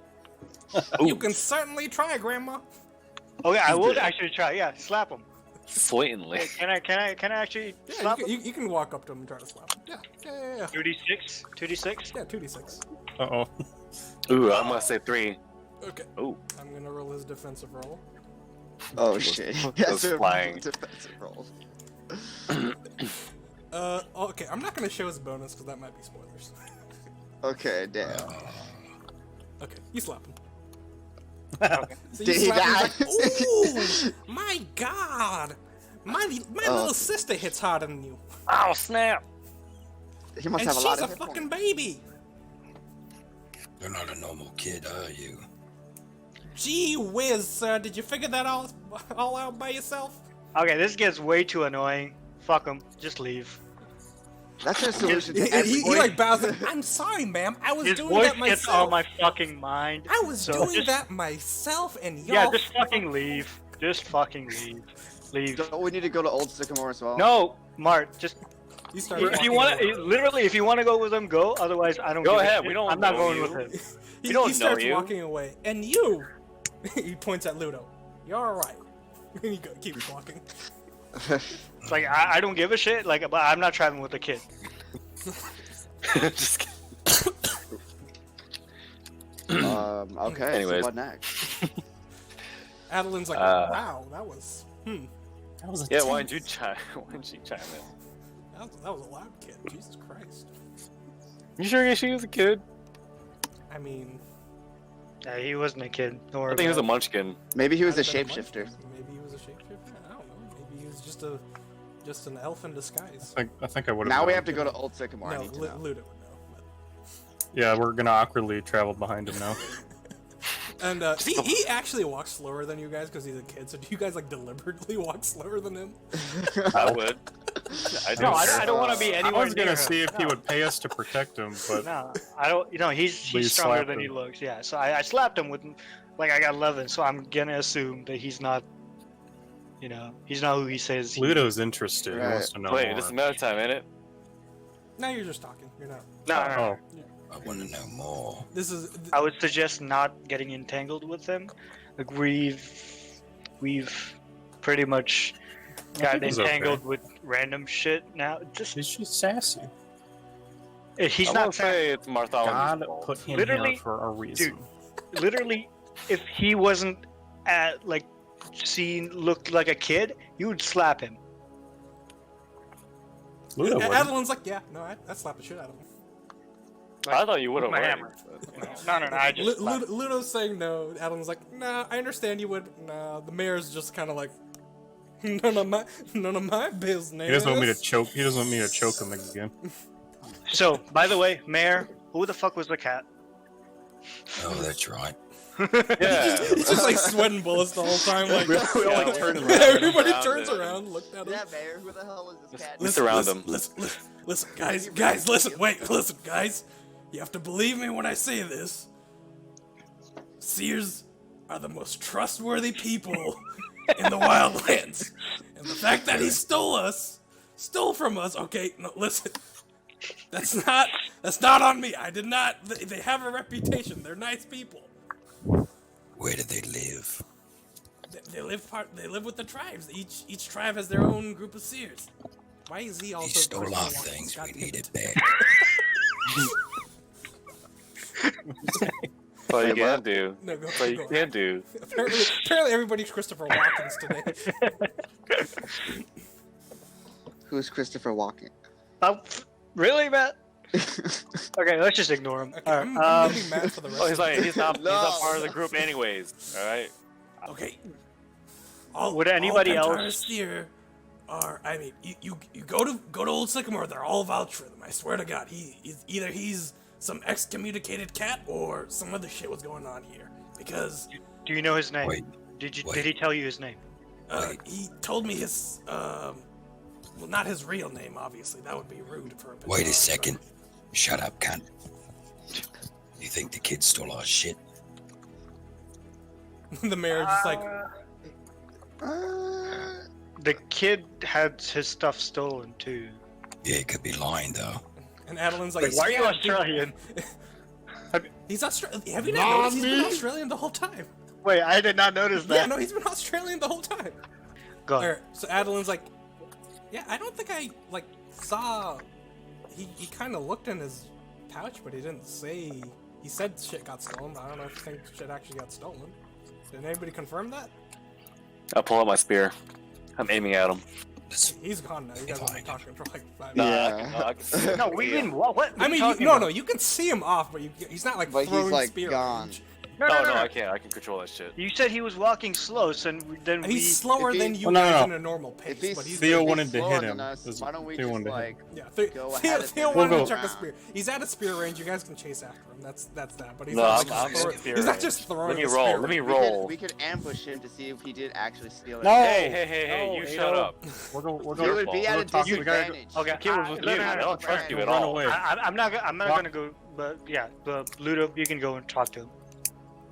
Speaker 1: You can certainly try, grandma.
Speaker 5: Oh yeah, I will actually try. Yeah, slap him.
Speaker 3: Blatantly.
Speaker 5: Can I actually
Speaker 1: Yeah,
Speaker 5: slap
Speaker 1: you
Speaker 5: him?
Speaker 1: can, you can walk up to him and try to slap him. Yeah.
Speaker 5: 2d6. 2d6.
Speaker 1: Yeah, 2d6.
Speaker 2: Uh-oh.
Speaker 3: Ooh, I'm gonna say 3.
Speaker 1: Okay.
Speaker 3: Ooh.
Speaker 1: I'm gonna roll his defensive roll.
Speaker 4: Oh shit.
Speaker 3: Those flying.
Speaker 4: Defensive roll.
Speaker 1: Okay, I'm not gonna show his bonus because that might be spoilers.
Speaker 4: Okay, damn.
Speaker 1: Okay, you slap him.
Speaker 5: Okay.
Speaker 1: So you
Speaker 4: Did he
Speaker 1: slap him,
Speaker 4: die?
Speaker 1: he's like, ooh, my god, my
Speaker 4: Oh.
Speaker 1: little sister hits harder than you,
Speaker 3: Oh, snap!
Speaker 4: He must
Speaker 1: and
Speaker 4: have a
Speaker 1: she's
Speaker 4: lot
Speaker 1: a
Speaker 4: of hit
Speaker 1: fucking
Speaker 4: points.
Speaker 1: baby.
Speaker 6: You're not a normal kid, are you?
Speaker 1: Gee whiz, sir, did you figure that all out by yourself?
Speaker 5: Okay, this gets way too annoying. Fuck him. Just leave.
Speaker 4: That's your solution
Speaker 1: He,
Speaker 4: to every
Speaker 1: like bows. Like, I'm sorry, ma'am. I was
Speaker 5: His
Speaker 1: doing
Speaker 5: voice
Speaker 1: that
Speaker 5: gets on
Speaker 1: myself.
Speaker 5: my fucking mind.
Speaker 1: I was
Speaker 5: So
Speaker 1: doing
Speaker 5: just-
Speaker 1: that myself, and y'all.
Speaker 5: Yeah, just fucking leave. Just fucking leave. Leave.
Speaker 4: Don't we need to go to Old Sycamore as well?
Speaker 5: No, Mart, just
Speaker 1: You start.
Speaker 5: if you
Speaker 1: walking
Speaker 5: want to,
Speaker 1: away.
Speaker 5: literally, if you want to go with him, go. Otherwise, I don't.
Speaker 3: Go
Speaker 5: give a
Speaker 3: ahead,
Speaker 5: shit.
Speaker 3: we don't
Speaker 5: I'm not
Speaker 3: know
Speaker 5: going
Speaker 3: you.
Speaker 5: with him.
Speaker 1: He,
Speaker 3: don't
Speaker 1: he
Speaker 3: know
Speaker 1: starts
Speaker 3: you.
Speaker 1: walking away, and you. He points at Ludo. You're all right. And he keeps walking.
Speaker 5: It's like I don't give a shit. Like, but I'm not traveling with a kid.
Speaker 3: Just kidding.
Speaker 4: Okay.
Speaker 3: Anyways.
Speaker 4: So what next?
Speaker 1: Adeline's like, wow, that was.
Speaker 2: That was a
Speaker 3: Yeah, why didn't you chime in?
Speaker 1: That was a loud kid. Jesus Christ.
Speaker 3: You sure she was a kid?
Speaker 1: I mean,
Speaker 5: Yeah, he wasn't a kid. Don't worry
Speaker 3: I think he was a
Speaker 5: about
Speaker 3: munchkin.
Speaker 4: Maybe he was a
Speaker 1: might have been
Speaker 4: shapeshifter.
Speaker 1: munchkin. Maybe he was a shapeshifter. I don't know. Maybe he was just an elf in disguise.
Speaker 2: I think I would have.
Speaker 4: Now we have to go to Old Sycamore. I
Speaker 1: No,
Speaker 4: need to know.
Speaker 1: Ludo would know.
Speaker 2: Yeah, we're gonna awkwardly travel behind him now.
Speaker 1: And he actually walks slower than you guys because he's a kid. So do you guys like deliberately walk slower than him?
Speaker 3: I would.
Speaker 5: No, I don't want to be
Speaker 2: I
Speaker 5: anywhere
Speaker 2: was
Speaker 5: near
Speaker 2: gonna
Speaker 5: him.
Speaker 2: see if he
Speaker 5: No.
Speaker 2: would pay us to protect him, but
Speaker 5: No, I don't. You know,
Speaker 2: But you
Speaker 5: he's stronger
Speaker 2: slapped
Speaker 5: than he
Speaker 2: him.
Speaker 5: looks. Yeah, so I slapped him with, like, I got 11. So I'm gonna assume that he's not. You know, he's not who he says. He
Speaker 2: Ludo's interested. He
Speaker 4: Right.
Speaker 2: wants to know
Speaker 3: Wait,
Speaker 2: more.
Speaker 3: this is meta time, ain't it?
Speaker 1: No, you're just talking. You're not.
Speaker 5: No.
Speaker 2: Oh,
Speaker 6: I want to know more.
Speaker 1: This is.
Speaker 5: I would suggest not getting entangled with him. Like we've pretty much gotten
Speaker 2: he's okay.
Speaker 5: entangled with random shit now. Just
Speaker 2: he's just sassy.
Speaker 5: he's
Speaker 3: I'm
Speaker 5: not
Speaker 3: gonna say it's
Speaker 2: God
Speaker 3: Bartholomew's fault.
Speaker 2: put him
Speaker 5: Literally-
Speaker 2: here for a reason.
Speaker 5: literally, if he wasn't at like looked like a kid, you would slap him.
Speaker 2: Ludo wouldn't.
Speaker 1: Adeline's like, yeah, no, I'd slap the shit out of him.
Speaker 3: I thought you would have
Speaker 5: my
Speaker 3: won.
Speaker 5: hammer. No, I just slapped him.
Speaker 1: Ludo's saying no. Adeline's like, nah, I understand you would. Nah, the mayor's just kind of like, none of my business.
Speaker 2: He doesn't want me to choke. He doesn't want me to choke him again.
Speaker 5: So, by the way, Mayor, who the fuck was the cat?
Speaker 6: Oh, that's right.
Speaker 3: Yeah.
Speaker 1: He's just like sweating bullets the whole time. Like,
Speaker 3: We all, like, turned around.
Speaker 1: everybody
Speaker 3: Around
Speaker 1: turns
Speaker 3: it.
Speaker 1: around, looked at him.
Speaker 4: Yeah, Mayor. Who the hell is this cat?
Speaker 3: Let's surround them.
Speaker 1: Listen, guys, listen, guys. You have to believe me when I say this. Seers are the most trustworthy people in the wildlands. And the fact that he stole from us, okay, no, listen. That's not on me. I did not, they have a reputation. They're nice people.
Speaker 6: Where do they live?
Speaker 1: They live with the tribes. Each tribe has their own group of seers. Why is he also
Speaker 6: He stole our
Speaker 1: walking
Speaker 6: things. We
Speaker 1: goddamn
Speaker 6: need
Speaker 1: it?
Speaker 6: it back.
Speaker 3: That's all you
Speaker 4: Wait,
Speaker 3: can
Speaker 4: what?
Speaker 3: do.
Speaker 1: No, go,
Speaker 3: That's all you
Speaker 1: go.
Speaker 3: can do.
Speaker 1: Apparently everybody's Christopher Walken's today.
Speaker 4: Who's Christopher Walken?
Speaker 5: Oh, really, Matt? Okay, let's just ignore him.
Speaker 1: Okay,
Speaker 5: All
Speaker 1: I'm
Speaker 5: right,
Speaker 1: gonna be mad for the rest
Speaker 3: Oh,
Speaker 1: of
Speaker 3: he's like he's not
Speaker 4: No.
Speaker 3: part of the group anyways. All right.
Speaker 1: Okay.
Speaker 5: Would anybody
Speaker 1: all
Speaker 5: else-
Speaker 1: here are, I mean, you go to Old Sycamore, they're all vouch for them. I swear to God, he's some excommunicated cat or some other shit was going on here. Because
Speaker 5: do you know his name?
Speaker 6: Wait,
Speaker 5: Did
Speaker 6: wait.
Speaker 5: he tell you his name?
Speaker 1: he told me his well, not his real name, obviously. That would be rude for a
Speaker 6: Wait a
Speaker 1: Patel,
Speaker 6: second. Shut up, cunt. You think the kid stole our shit?
Speaker 1: but- the mayor's just like,
Speaker 5: The kid had his stuff stolen too.
Speaker 6: Yeah, he could be lying though.
Speaker 1: and Adeline's like,
Speaker 5: Why are you
Speaker 1: "Yeah,
Speaker 5: Australian?
Speaker 1: He's Australian. Have you not noticed? He's been Australian the whole time.
Speaker 5: Wait, I did not notice that.
Speaker 1: Yeah, no, he's been Australian the whole time.
Speaker 5: Go on.
Speaker 1: Alright, so Adeline's like, yeah, I don't think I, like, saw... He kind of looked in his pouch, but he didn't say... He said shit got stolen, but I don't know if you think shit actually got stolen. Did anybody confirm that?
Speaker 3: I'll pull out my spear. I'm aiming at him.
Speaker 6: Let's
Speaker 1: He's gone now. You guys have been
Speaker 6: Fine.
Speaker 1: talking for like 5
Speaker 3: Nah,
Speaker 1: minutes.
Speaker 4: Yeah.
Speaker 3: I can see it.
Speaker 5: No, we didn't. What?
Speaker 1: I mean, no, you can see him off, but he's not, like,
Speaker 4: But he's,
Speaker 1: throwing
Speaker 4: like,
Speaker 1: spear
Speaker 4: gone.
Speaker 1: range.
Speaker 5: No,
Speaker 3: No, I can't. I can control that shit.
Speaker 5: You said he was walking slow, so then we.
Speaker 1: He's slower
Speaker 4: if he-
Speaker 1: than you
Speaker 2: Well, no,
Speaker 1: guys
Speaker 2: no.
Speaker 1: in a normal pace,
Speaker 4: If he's,
Speaker 1: but he's...
Speaker 2: Theo
Speaker 4: if he's
Speaker 2: wanted to
Speaker 4: slower
Speaker 2: hit
Speaker 4: than
Speaker 2: him.
Speaker 4: us,
Speaker 2: This-
Speaker 4: why don't we
Speaker 2: Theo
Speaker 4: just
Speaker 2: wanted to hit
Speaker 4: like
Speaker 1: Yeah,
Speaker 4: go
Speaker 1: Theo
Speaker 4: ahead of
Speaker 1: Theo
Speaker 4: him
Speaker 1: wanted
Speaker 2: We'll
Speaker 1: to
Speaker 2: go.
Speaker 1: check a spear. He's at a spear range. You guys can chase after him. That's that. But he's
Speaker 3: No,
Speaker 1: not,
Speaker 3: I'm
Speaker 1: just throwing-
Speaker 3: spear
Speaker 1: he's not
Speaker 3: range.
Speaker 1: just throwing.
Speaker 3: Let me
Speaker 1: a
Speaker 3: roll.
Speaker 1: spear
Speaker 3: Let me
Speaker 1: range.
Speaker 3: roll.
Speaker 4: We could ambush him to see if he did actually steal it.
Speaker 2: No.
Speaker 3: Hey!
Speaker 5: No,
Speaker 3: You
Speaker 5: you
Speaker 3: shut
Speaker 5: know-
Speaker 3: up.
Speaker 2: We're going. We're
Speaker 4: He
Speaker 2: going.
Speaker 4: would be at a
Speaker 2: talk- we gotta go-
Speaker 4: disadvantage.
Speaker 5: Okay,
Speaker 3: Kid was with
Speaker 5: no,
Speaker 3: you.
Speaker 5: no,
Speaker 3: I
Speaker 5: no,
Speaker 3: don't trust you at
Speaker 2: Run
Speaker 3: all.
Speaker 2: away.
Speaker 5: I'm not
Speaker 2: Rock-
Speaker 5: gonna go. But yeah, Ludo, you can go and talk to him.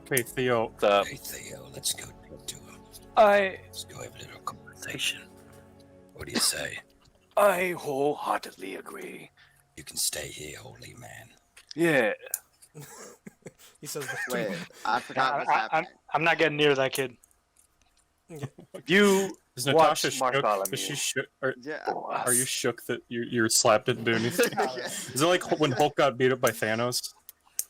Speaker 2: Okay, Theo.
Speaker 3: What's up?
Speaker 6: Hey Theo, let's go talk to him.
Speaker 3: I
Speaker 6: Let's go have a little conversation. What do you say?
Speaker 3: I wholeheartedly agree.
Speaker 6: You can stay here, holy man.
Speaker 3: Yeah.
Speaker 1: He says that.
Speaker 4: Wait, I forgot what's
Speaker 5: I'm
Speaker 4: happening.
Speaker 5: I'm not getting near that kid.
Speaker 3: You
Speaker 2: Is
Speaker 3: watch
Speaker 2: Natasha shook?
Speaker 3: Bartholomew.
Speaker 2: Is she shook? Are
Speaker 4: Yeah.
Speaker 2: you shook that you're slapped at doing anything?
Speaker 4: Yeah.
Speaker 2: Is it like when Hulk got beat up by Thanos?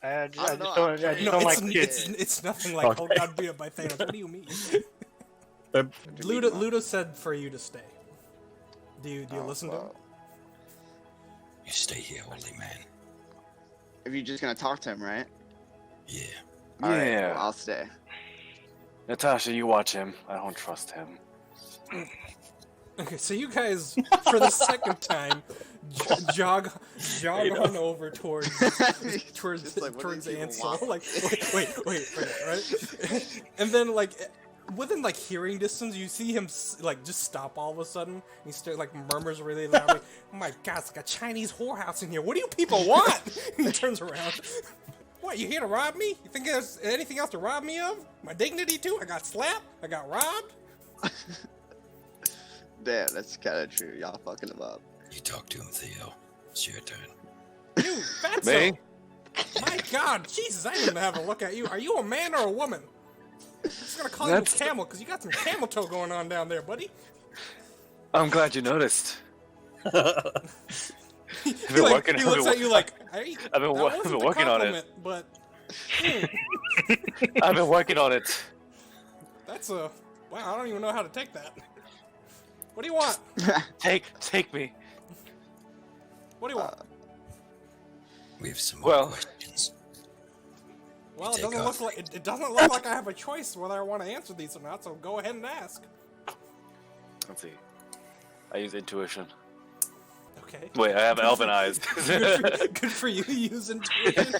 Speaker 5: I
Speaker 4: don't know,
Speaker 5: I just
Speaker 4: I'm
Speaker 1: No,
Speaker 5: don't
Speaker 1: it's,
Speaker 5: like
Speaker 4: kids.
Speaker 5: kids.
Speaker 1: it's nothing like, oh
Speaker 2: Okay.
Speaker 1: god, beat up by Thanos. What do you mean?
Speaker 2: Uh,
Speaker 1: Ludo said for you to stay. Do you listen to him?
Speaker 4: Well,
Speaker 6: You stay here, holy man.
Speaker 4: if you're just gonna talk to him, right?
Speaker 6: Yeah.
Speaker 4: All right,
Speaker 3: Yeah.
Speaker 4: well, I'll stay.
Speaker 3: Natasha, you watch him. I don't trust him.
Speaker 1: Okay, so you guys, for the second time, jog on over towards
Speaker 4: Just like, what do these people
Speaker 1: Ansel.
Speaker 4: want?
Speaker 1: Like, wait, right? And then like within like hearing distance, you see him like just stop all of a sudden. He like murmurs really loudly. Oh my God, it's like a Chinese whorehouse in here. What do you people want? He turns around. What, you here to rob me? You think there's anything else to rob me of? My dignity too? I got slapped? I got robbed?
Speaker 4: Damn, that's kind of true. Y'all fucking him up.
Speaker 6: You talk to him, Theo. It's your turn.
Speaker 1: You, Fatso!
Speaker 3: Me?
Speaker 1: My God, Jesus, I didn't even have a look at you. Are you a man or a woman? I'm just gonna call you a camel, because you got some camel toe going on down there, buddy.
Speaker 3: I'm glad you noticed.
Speaker 1: He
Speaker 3: looks
Speaker 1: at you like, hey,
Speaker 3: I've been
Speaker 1: that wasn't a
Speaker 3: working on it.
Speaker 1: compliment, but
Speaker 3: I've been working on it.
Speaker 1: that's a, wow, I don't even know how to take that. What do you want?
Speaker 3: Take me.
Speaker 1: What do you want?
Speaker 6: We have some more
Speaker 3: Well-
Speaker 6: questions.
Speaker 1: Well, it
Speaker 6: take
Speaker 1: doesn't
Speaker 6: off.
Speaker 1: look like it doesn't look like I have a choice whether I want to answer these or not. So go ahead and ask.
Speaker 3: Let's see. I use intuition.
Speaker 1: Okay.
Speaker 3: Wait, I have elven eyes.
Speaker 1: Good for you using intuition.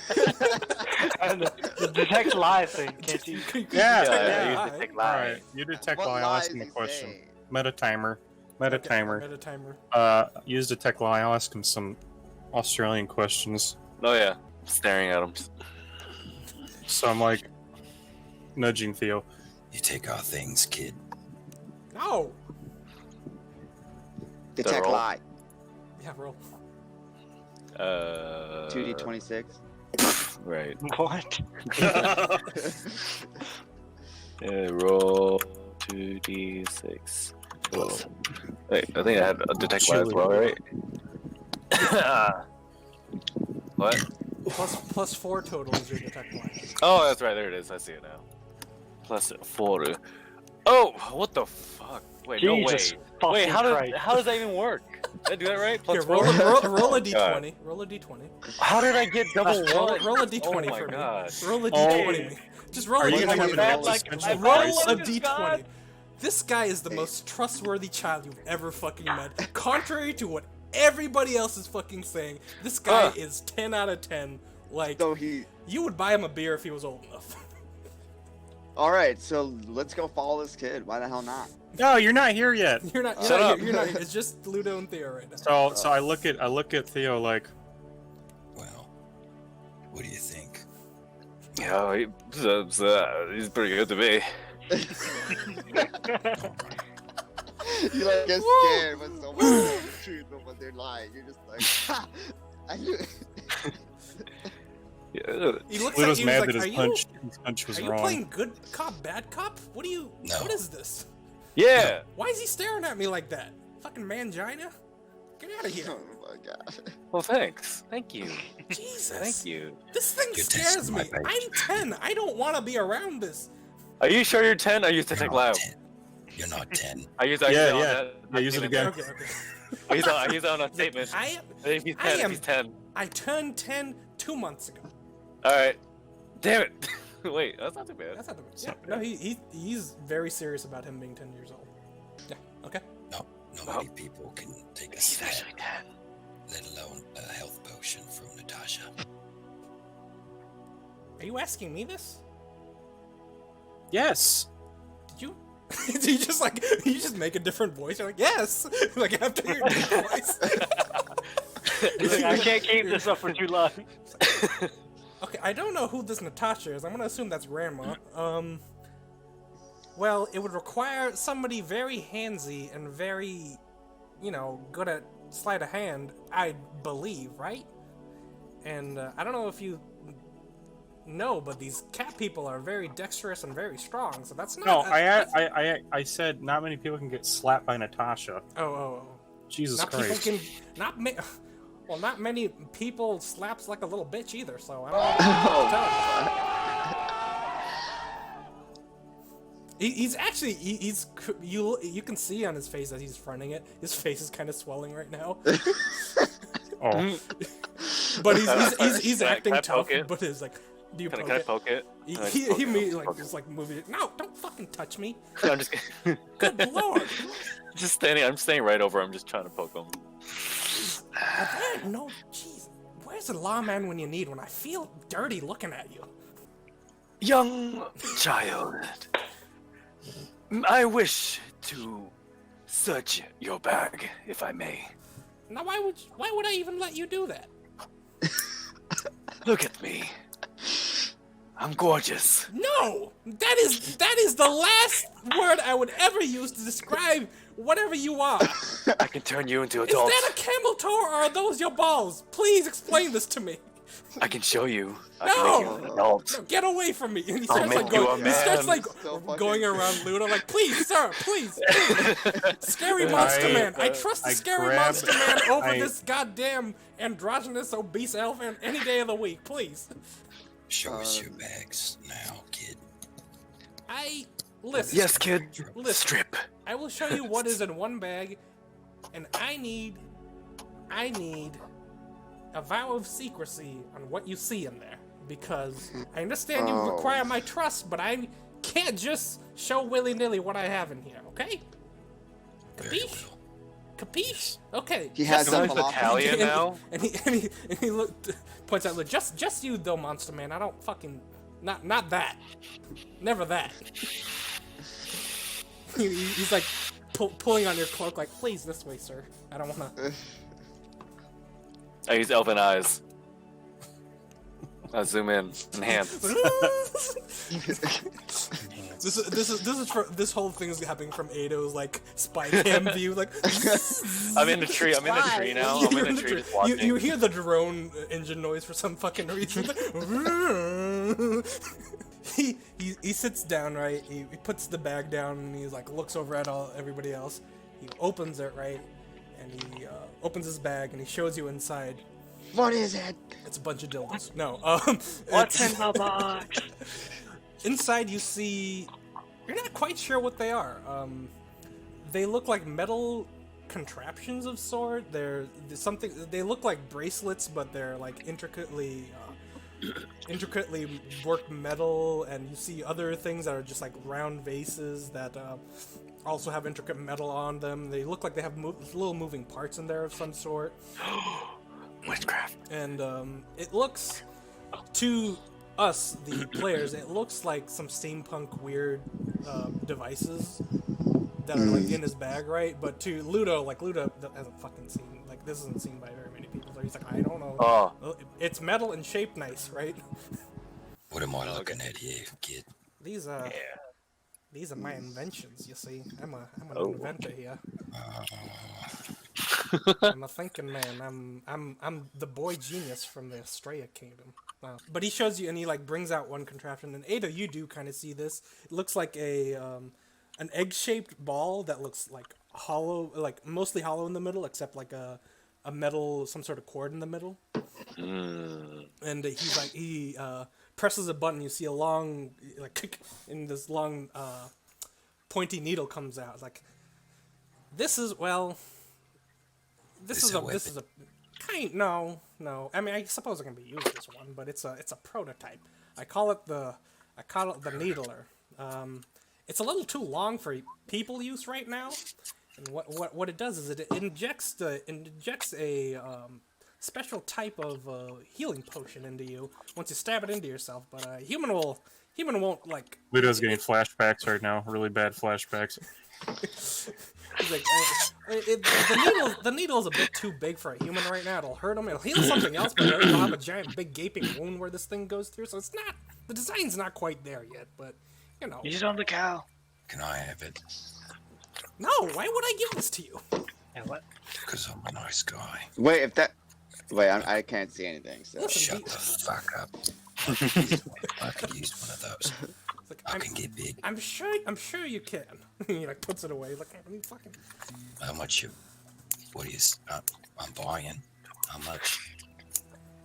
Speaker 5: And the detect lie thing, can't you?
Speaker 2: Yeah,
Speaker 3: I use
Speaker 1: lie.
Speaker 3: detect
Speaker 2: All
Speaker 3: lie.
Speaker 2: right, you detect
Speaker 4: What
Speaker 2: lie. I'll ask
Speaker 4: lies
Speaker 2: him a
Speaker 4: he
Speaker 2: question.
Speaker 4: say?
Speaker 2: Meta timer. Meta timer.
Speaker 1: Meta timer.
Speaker 2: Use detect lie. I'll ask him some Australian questions.
Speaker 3: Oh yeah, staring at him.
Speaker 2: So I'm like nudging Theo.
Speaker 6: You take our things, kid.
Speaker 1: No.
Speaker 4: Detect
Speaker 3: roll.
Speaker 4: lie.
Speaker 1: Yeah, roll.
Speaker 4: 2d26.
Speaker 3: Right.
Speaker 5: What?
Speaker 3: Roll 2d6. Whoa. Wait, I think I had a detect lie as well, right? What?
Speaker 1: Plus 4 total is your detect line.
Speaker 3: Oh, that's right. There it is. I see it now. Plus 4. Oh, what the fuck? Wait,
Speaker 5: Jesus
Speaker 3: no way.
Speaker 5: fucking
Speaker 3: Wait,
Speaker 5: Christ.
Speaker 3: how does that even work? Did I do that right? Plus
Speaker 1: Here,
Speaker 3: 4?
Speaker 1: roll a d20.
Speaker 3: God.
Speaker 1: Roll a d20.
Speaker 3: How did I get double
Speaker 1: Roll,
Speaker 3: one?
Speaker 1: roll a d20
Speaker 3: Oh my
Speaker 1: for
Speaker 3: god.
Speaker 1: me. Roll a
Speaker 2: Oh.
Speaker 1: d20. Just roll
Speaker 2: Are
Speaker 1: a
Speaker 2: you
Speaker 1: d20.
Speaker 2: gonna have
Speaker 3: bad,
Speaker 2: a
Speaker 3: like,
Speaker 2: suspension
Speaker 3: I
Speaker 2: of
Speaker 1: Roll
Speaker 2: price?
Speaker 1: a
Speaker 3: Look at
Speaker 1: d20.
Speaker 3: God.
Speaker 1: This guy is the most trustworthy child you've ever fucking met. Contrary to what everybody else is fucking saying, this guy is 10 out of 10. Like,
Speaker 4: So he.
Speaker 1: you would buy him a beer if he was old enough.
Speaker 4: All right, so let's go follow this kid. Why the hell not?
Speaker 2: No, you're not here yet.
Speaker 1: You're not.
Speaker 3: Shut up.
Speaker 1: You're not. It's just Ludo and Theo right now.
Speaker 2: So I look at Theo like,
Speaker 6: Well, what do you think?
Speaker 3: Yeah, he's pretty good to me.
Speaker 4: You like get scared when someone tells the truth, but when they're lying, you're just like, ha! I knew it.
Speaker 3: Yeah.
Speaker 1: He looks
Speaker 2: Ludo's
Speaker 1: at you.
Speaker 2: mad
Speaker 1: He's
Speaker 2: that
Speaker 1: like,
Speaker 2: his punch was
Speaker 1: are you
Speaker 2: wrong.
Speaker 1: playing good cop, bad cop? What are you?
Speaker 6: No.
Speaker 1: What is this?
Speaker 3: Yeah.
Speaker 1: Why is he staring at me like that? Fucking mangina? Get out of here!
Speaker 4: Oh my god.
Speaker 3: Well, thanks. Thank you.
Speaker 1: Jesus!
Speaker 3: Thank you.
Speaker 1: This thing
Speaker 6: You're
Speaker 1: scares
Speaker 6: testing
Speaker 1: me.
Speaker 6: my patience.
Speaker 1: I'm 10. I don't want to be around this.
Speaker 3: Are you sure you're 10? I use
Speaker 6: You're
Speaker 3: detect
Speaker 6: not
Speaker 3: loud.
Speaker 6: 10. You're not 10.
Speaker 3: I use
Speaker 2: Yeah,
Speaker 3: it on
Speaker 2: yeah.
Speaker 3: that.
Speaker 2: Yeah, use it again.
Speaker 1: Okay.
Speaker 3: I use it on a statement. If he's 10,
Speaker 1: am-
Speaker 3: he's 10.
Speaker 1: I turned 10 2 months ago.
Speaker 3: Alright. Damn it. Wait, that's not too bad.
Speaker 1: That's not the. Yeah. No, he's very serious about him being 10 years old. Yeah. Okay.
Speaker 6: No, not many people can take a
Speaker 3: He's
Speaker 6: slap,
Speaker 3: actually 10.
Speaker 6: let alone a health potion from Natasha.
Speaker 1: Are you asking me this?
Speaker 2: Yes.
Speaker 1: Did you? Did you just like you just make a different voice? You're like, yes, like after your deep voice.
Speaker 5: He's like, I can't keep this up for too long.
Speaker 1: Okay, I don't know who this Natasha is. I'm gonna assume that's grandma. Well, it would require somebody very handsy and very, good at sleight of hand, I believe, right? And I don't know if you know, but these cat people are very dexterous and very strong. So that's not.
Speaker 2: No, I said not many people can get slapped by Natasha.
Speaker 1: Oh.
Speaker 2: Jesus
Speaker 1: Not
Speaker 2: Christ.
Speaker 1: people can. Well, not many people slaps like a little bitch either. So I don't know what to tell you. He's actually you can see on his face as he's fronting it. His face is kind of swelling right now.
Speaker 2: Oh.
Speaker 1: But he's
Speaker 3: Can I
Speaker 1: acting tough.
Speaker 3: poke it?
Speaker 1: But it's like, do you
Speaker 3: Can
Speaker 1: poke
Speaker 3: I
Speaker 1: it?
Speaker 3: poke it?
Speaker 1: He
Speaker 3: Can I just poke it?
Speaker 1: immediately
Speaker 3: Poke it.
Speaker 1: just like moving it. No, don't fucking touch me.
Speaker 3: Yeah, I'm just
Speaker 1: Good lord.
Speaker 3: just standing. I'm standing right over him, just trying to poke him.
Speaker 1: No, jeez. Where's the lawman when you need one? I feel dirty looking at you.
Speaker 3: Young child, I wish to search your bag, if I may.
Speaker 1: Now, why would I even let you do that?
Speaker 3: Look at me. I'm gorgeous.
Speaker 1: No, that is the last word I would ever use to describe whatever you are.
Speaker 3: I can turn you into a
Speaker 1: Is
Speaker 3: doll.
Speaker 1: that a camel toe or are those your balls? Please explain this to me.
Speaker 3: I can show you. I
Speaker 1: No!
Speaker 3: can make you an adult.
Speaker 1: No, get away from me. And he
Speaker 3: I'll
Speaker 1: starts
Speaker 3: make
Speaker 1: like
Speaker 3: you
Speaker 1: going,
Speaker 3: a
Speaker 1: he starts
Speaker 3: man.
Speaker 1: like
Speaker 4: So fucking-
Speaker 1: going around Ludo like, please, sir, please. Scary monster man. I trust the scary
Speaker 2: grabbed-
Speaker 1: monster man over
Speaker 2: I-
Speaker 1: this goddamn androgynous obese elephant any day of the week, please.
Speaker 6: Show us your bags now, kid.
Speaker 1: Listen.
Speaker 3: Yes, kid.
Speaker 1: Listen.
Speaker 3: Strip.
Speaker 1: I will show you what is in one bag, and I need a vow of secrecy on what you see in there, because I understand you
Speaker 4: Oh.
Speaker 1: require my trust, but I can't just show willy-nilly what I have in here, okay?
Speaker 6: Very
Speaker 1: Capiche?
Speaker 6: well.
Speaker 1: Capiche? Okay.
Speaker 4: He has
Speaker 1: just
Speaker 4: some
Speaker 3: He's
Speaker 4: philosophy.
Speaker 3: Italian now.
Speaker 1: And he points out, look, just you though, monster man. I don't fucking not that, never that. He's like pulling on your cloak, like, please this way, sir. I don't wanna.
Speaker 3: I use elven eyes. I'll zoom in. Enhance.
Speaker 1: This is for this whole thing is happening from Ado's like spy cam view, like.
Speaker 3: I'm in the tree. I'm in the tree now. I'm in the tree just watching.
Speaker 1: You hear the drone engine noise for some fucking reason. he sits down, right? He puts the bag down and he's like looks over at everybody else. He opens it, right? And he opens his bag and he shows you inside.
Speaker 4: What is it?
Speaker 1: It's a bunch of dildos. No,
Speaker 5: What's
Speaker 1: it's-
Speaker 5: in the box?
Speaker 1: Inside you see, you're not quite sure what they are. They look like metal contraptions of sort. They're something. They look like bracelets, but they're like intricately worked metal. And you see other things that are just like round vases that also have intricate metal on them. They look like they have little moving parts in there of some sort.
Speaker 3: Witchcraft.
Speaker 1: And it looks to us, the players, it looks like some steampunk weird devices that are like in his bag, right? But to Ludo, like Ludo hasn't fucking seen, like this isn't seen by very many people, so he's like, I don't know.
Speaker 3: Oh.
Speaker 1: It's metal and shaped nice, right?
Speaker 6: What am I looking at here, kid?
Speaker 1: These are my inventions, you see. I'm an
Speaker 3: Oh.
Speaker 1: inventor here.
Speaker 6: Uh,
Speaker 1: I'm a thinking man. I'm the boy genius from the Estrella Kingdom. Wow. But he shows you, and he like brings out one contraption. And Ada, you do kind of see this. It looks like an egg-shaped ball that looks like hollow, like mostly hollow in the middle, except like a metal, some sort of cord in the middle. And he's like he presses a button. You see a long like and this long pointy needle comes out. It's like this is well. This is a kind no. I mean, I suppose it can be used as one, but it's a prototype. I call it the needler. It's a little too long for people use right now. And what it does is it injects a special type of healing potion into you once you stab it into yourself. But human won't like.
Speaker 2: Ludo's getting flashbacks right now. Really bad flashbacks.
Speaker 1: He's like, the needle is a bit too big for a human right now. It'll hurt him. It'll heal something else, but it'll have a giant, big, gaping wound where this thing goes through. So it's not, the design's not quite there yet. But you know,
Speaker 5: Use it on the cow.
Speaker 6: Can I have it?
Speaker 1: no. Why would I give this to you?
Speaker 5: And what?
Speaker 6: Because I'm a nice guy.
Speaker 4: Wait, if that. Wait, I can't see anything. So.
Speaker 1: Listen,
Speaker 6: Shut the fuck up. I could use one of those.
Speaker 1: It's like,
Speaker 6: I can get big.
Speaker 1: I'm sure you can. He like puts it away. He's like, I'm fucking.
Speaker 6: How much you? What is? I'm buying. How much?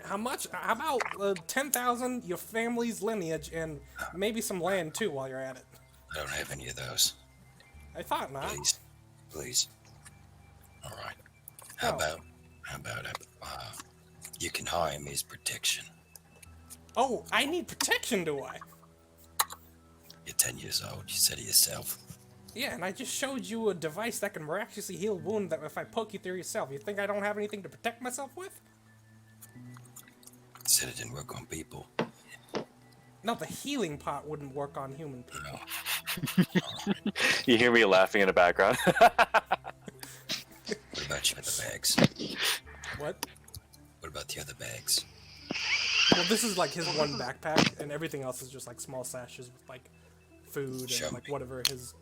Speaker 1: How much? How about 10,000, your family's lineage, and maybe some land too while you're at it.
Speaker 6: I don't have any of those.
Speaker 1: I thought not.
Speaker 6: Please, please. All right. How
Speaker 1: Oh.
Speaker 6: about you can hire me as protection.
Speaker 1: Oh, I need protection, do I?
Speaker 6: You're 10 years old. You said it yourself.
Speaker 1: Yeah, and I just showed you a device that can miraculously heal a wound that if I poke you through yourself. You think I don't have anything to protect myself with?
Speaker 6: You said it didn't work on people.
Speaker 1: No, the healing part wouldn't work on human people.
Speaker 6: No.
Speaker 3: You hear me laughing in the background.
Speaker 6: What about your other bags?
Speaker 1: What?
Speaker 6: What about the other bags?
Speaker 1: Well, this is like his one backpack, and everything else is just like small sashes with like food
Speaker 6: Show
Speaker 1: and like
Speaker 6: me.
Speaker 1: whatever his.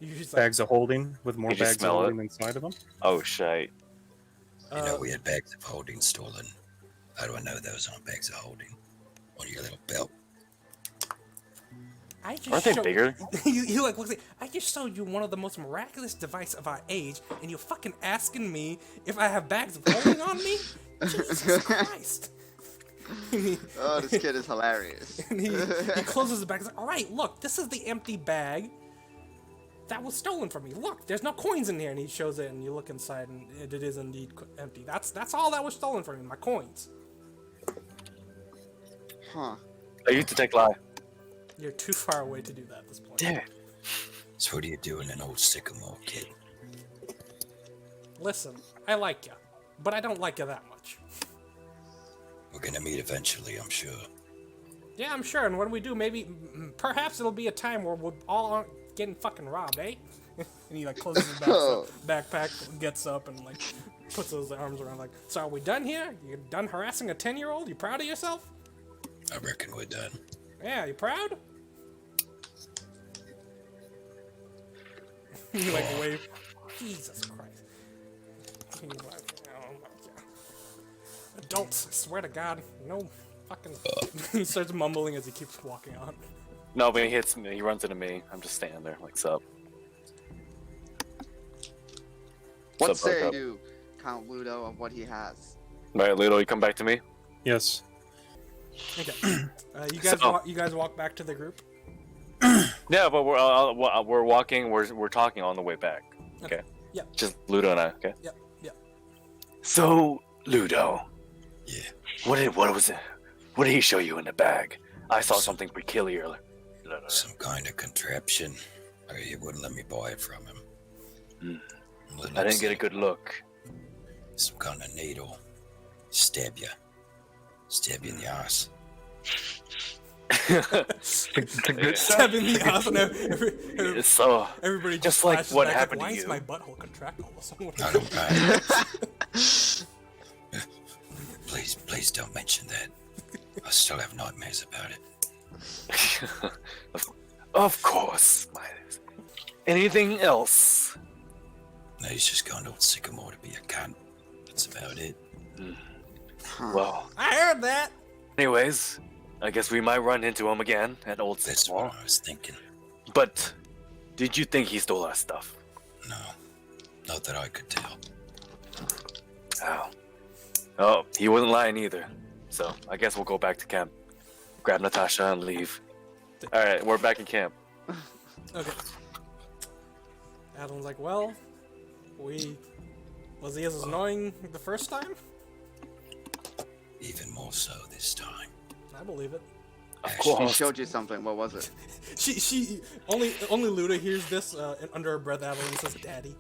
Speaker 1: He's like,
Speaker 2: Bags of holding with more
Speaker 3: Did you
Speaker 2: bags of
Speaker 3: smell it?
Speaker 2: holding inside of them.
Speaker 3: Oh shit.
Speaker 6: You know we had bags of holding stolen. How do I know those aren't bags of holding? On your little belt.
Speaker 1: I just
Speaker 3: Aren't they
Speaker 1: showed-
Speaker 3: bigger?
Speaker 1: you like looks like I just showed you one of the most miraculous devices of our age, and you're fucking asking me if I have bags of holding on me? Jesus Christ!
Speaker 4: Oh, this kid is hilarious.
Speaker 1: And he closes the bag. He's like, "All right, look, this is the empty bag that was stolen from me. Look, there's no coins in here." And he shows it, and you look inside, and it is indeed empty. That's all that was stolen from me, my coins.
Speaker 4: Huh.
Speaker 3: I used to take lie.
Speaker 1: You're too far away to do that at this point.
Speaker 3: Damn it.
Speaker 6: So what are you doing, an old sycamore kid?
Speaker 1: Listen, I like you, but I don't like you that much.
Speaker 6: We're gonna meet eventually, I'm sure.
Speaker 1: Yeah, I'm sure. And when we do, maybe, perhaps it'll be a time where we all aren't getting fucking robbed, eh? And he like closes his backpack, gets up, and like puts his arms around. Like, so are we done here? You done harassing a 10-year-old? You proud of yourself?
Speaker 6: I reckon we're done.
Speaker 1: Yeah, you proud? You like wave. Jesus Christ. He's like, oh my God. Adults, I swear to God, no fucking. He starts mumbling as he keeps walking on.
Speaker 3: No, but he hits me. He runs into me. I'm just standing there, like, sup.
Speaker 4: What
Speaker 3: Sup,
Speaker 4: say
Speaker 3: Buttercup?
Speaker 4: you, Count Ludo, of what he has?
Speaker 3: Right, Ludo, you come back to me.
Speaker 2: Yes.
Speaker 1: Okay. You guys,
Speaker 3: So-
Speaker 1: you guys walk back to the group.
Speaker 3: Yeah, but we're walking. We're talking on the way back. Okay.
Speaker 1: Yeah.
Speaker 3: Just Ludo and I. Okay.
Speaker 1: Yep. Yep.
Speaker 3: So Ludo,
Speaker 6: Yeah.
Speaker 3: what was it? What did he show you in the bag? I saw something peculiar.
Speaker 6: Some kind of contraption. Or he wouldn't let me buy it from him.
Speaker 3: I didn't get a good look.
Speaker 6: Some kind of needle. Stab you. Stab you in the ass.
Speaker 3: It's a good
Speaker 1: Stab in the ass. And
Speaker 3: So
Speaker 1: everybody
Speaker 3: just
Speaker 1: just
Speaker 3: like
Speaker 1: flashes
Speaker 3: what
Speaker 1: back,
Speaker 3: happened
Speaker 1: Why
Speaker 3: to
Speaker 1: is
Speaker 3: you.
Speaker 1: my butthole contract all of a sudden?
Speaker 6: I don't Please don't mention that. I still have nightmares about it.
Speaker 3: Of course. Anything else?
Speaker 6: No, he's just gone to old sycamore to be a cunt. That's about it.
Speaker 3: Well,
Speaker 1: I heard that.
Speaker 3: anyways, I guess we might run into him again at Old
Speaker 6: That's
Speaker 3: Sycamore.
Speaker 6: what I was thinking.
Speaker 3: But did you think he stole our stuff?
Speaker 6: No, not that I could tell.
Speaker 3: Oh, he wasn't lying either. So I guess we'll go back to camp, grab Natasha, and leave. All right, we're back in camp.
Speaker 1: Okay. Adam's like, well, was he as annoying the first time?
Speaker 6: Even more so this time.
Speaker 1: I believe it.
Speaker 3: Of
Speaker 4: He
Speaker 3: course.
Speaker 4: showed you something. What was it?
Speaker 1: She only Luda hears this and under her breath. Adeline says, "Daddy."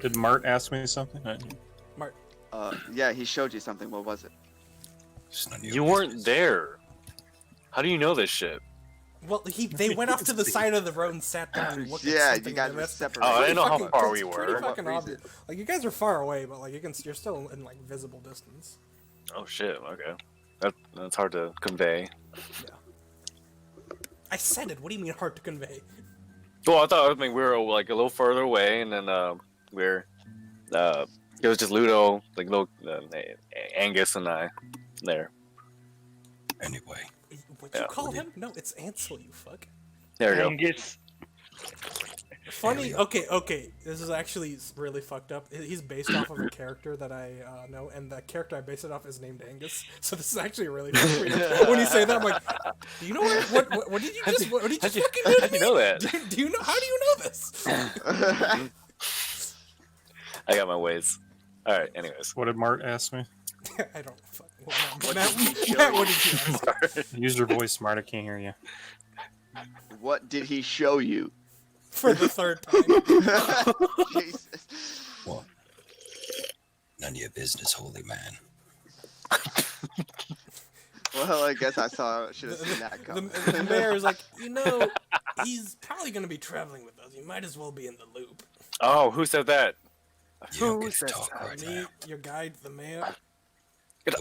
Speaker 2: Did Mart ask me something?
Speaker 1: Mark.
Speaker 4: Yeah, he showed you something. What was it?
Speaker 6: It's none of your
Speaker 3: You weren't
Speaker 6: business.
Speaker 3: there. How do you know this shit?
Speaker 1: Well, they went off to the side of the road and sat down and looked at
Speaker 4: Yeah,
Speaker 1: something.
Speaker 4: you guys
Speaker 1: and
Speaker 4: were
Speaker 1: that's
Speaker 4: separated.
Speaker 3: Oh, I didn't know how
Speaker 1: fucking-
Speaker 3: far we
Speaker 1: it's pretty
Speaker 3: were.
Speaker 1: fucking
Speaker 4: What
Speaker 1: obvious. Like you guys are far away, but like you're still in like visible distance.
Speaker 3: Oh shit. Okay. That's hard to convey.
Speaker 1: I said it. What do you mean hard to convey?
Speaker 3: Well, I thought we were like a little further away, and then we're it was just Ludo, like little Angus and I there.
Speaker 6: Anyway,
Speaker 1: What'd you call him? No, it's Ansel, you fuck.
Speaker 3: There you go.
Speaker 5: Angus.
Speaker 1: Funny. Okay. This is actually really fucked up. He's based off of a character that I know, and the character I base it off is named Angus. So this is actually really funny. When you say that, I'm like, do you know what did you just fucking do to
Speaker 3: How'd you
Speaker 1: me?
Speaker 3: know that?
Speaker 1: Do you know? How do you know this?
Speaker 3: I got my ways. All right. Anyways,
Speaker 2: What did Mart ask me?
Speaker 1: I don't fucking. Matt, what did you ask?
Speaker 2: Use your voice, Mart. I can't hear you.
Speaker 4: What did he show you?
Speaker 1: For the third time.
Speaker 4: Jesus.
Speaker 6: what? None of your business, holy man.
Speaker 4: Well, I guess should have seen that coming.
Speaker 1: The mayor is like, he's probably going to be traveling with us. You might as well be in the loop.
Speaker 3: oh, who said that?
Speaker 6: You don't
Speaker 3: Who
Speaker 6: get to
Speaker 3: says
Speaker 6: talk right
Speaker 1: Me,
Speaker 6: now.
Speaker 1: your guide, the mayor.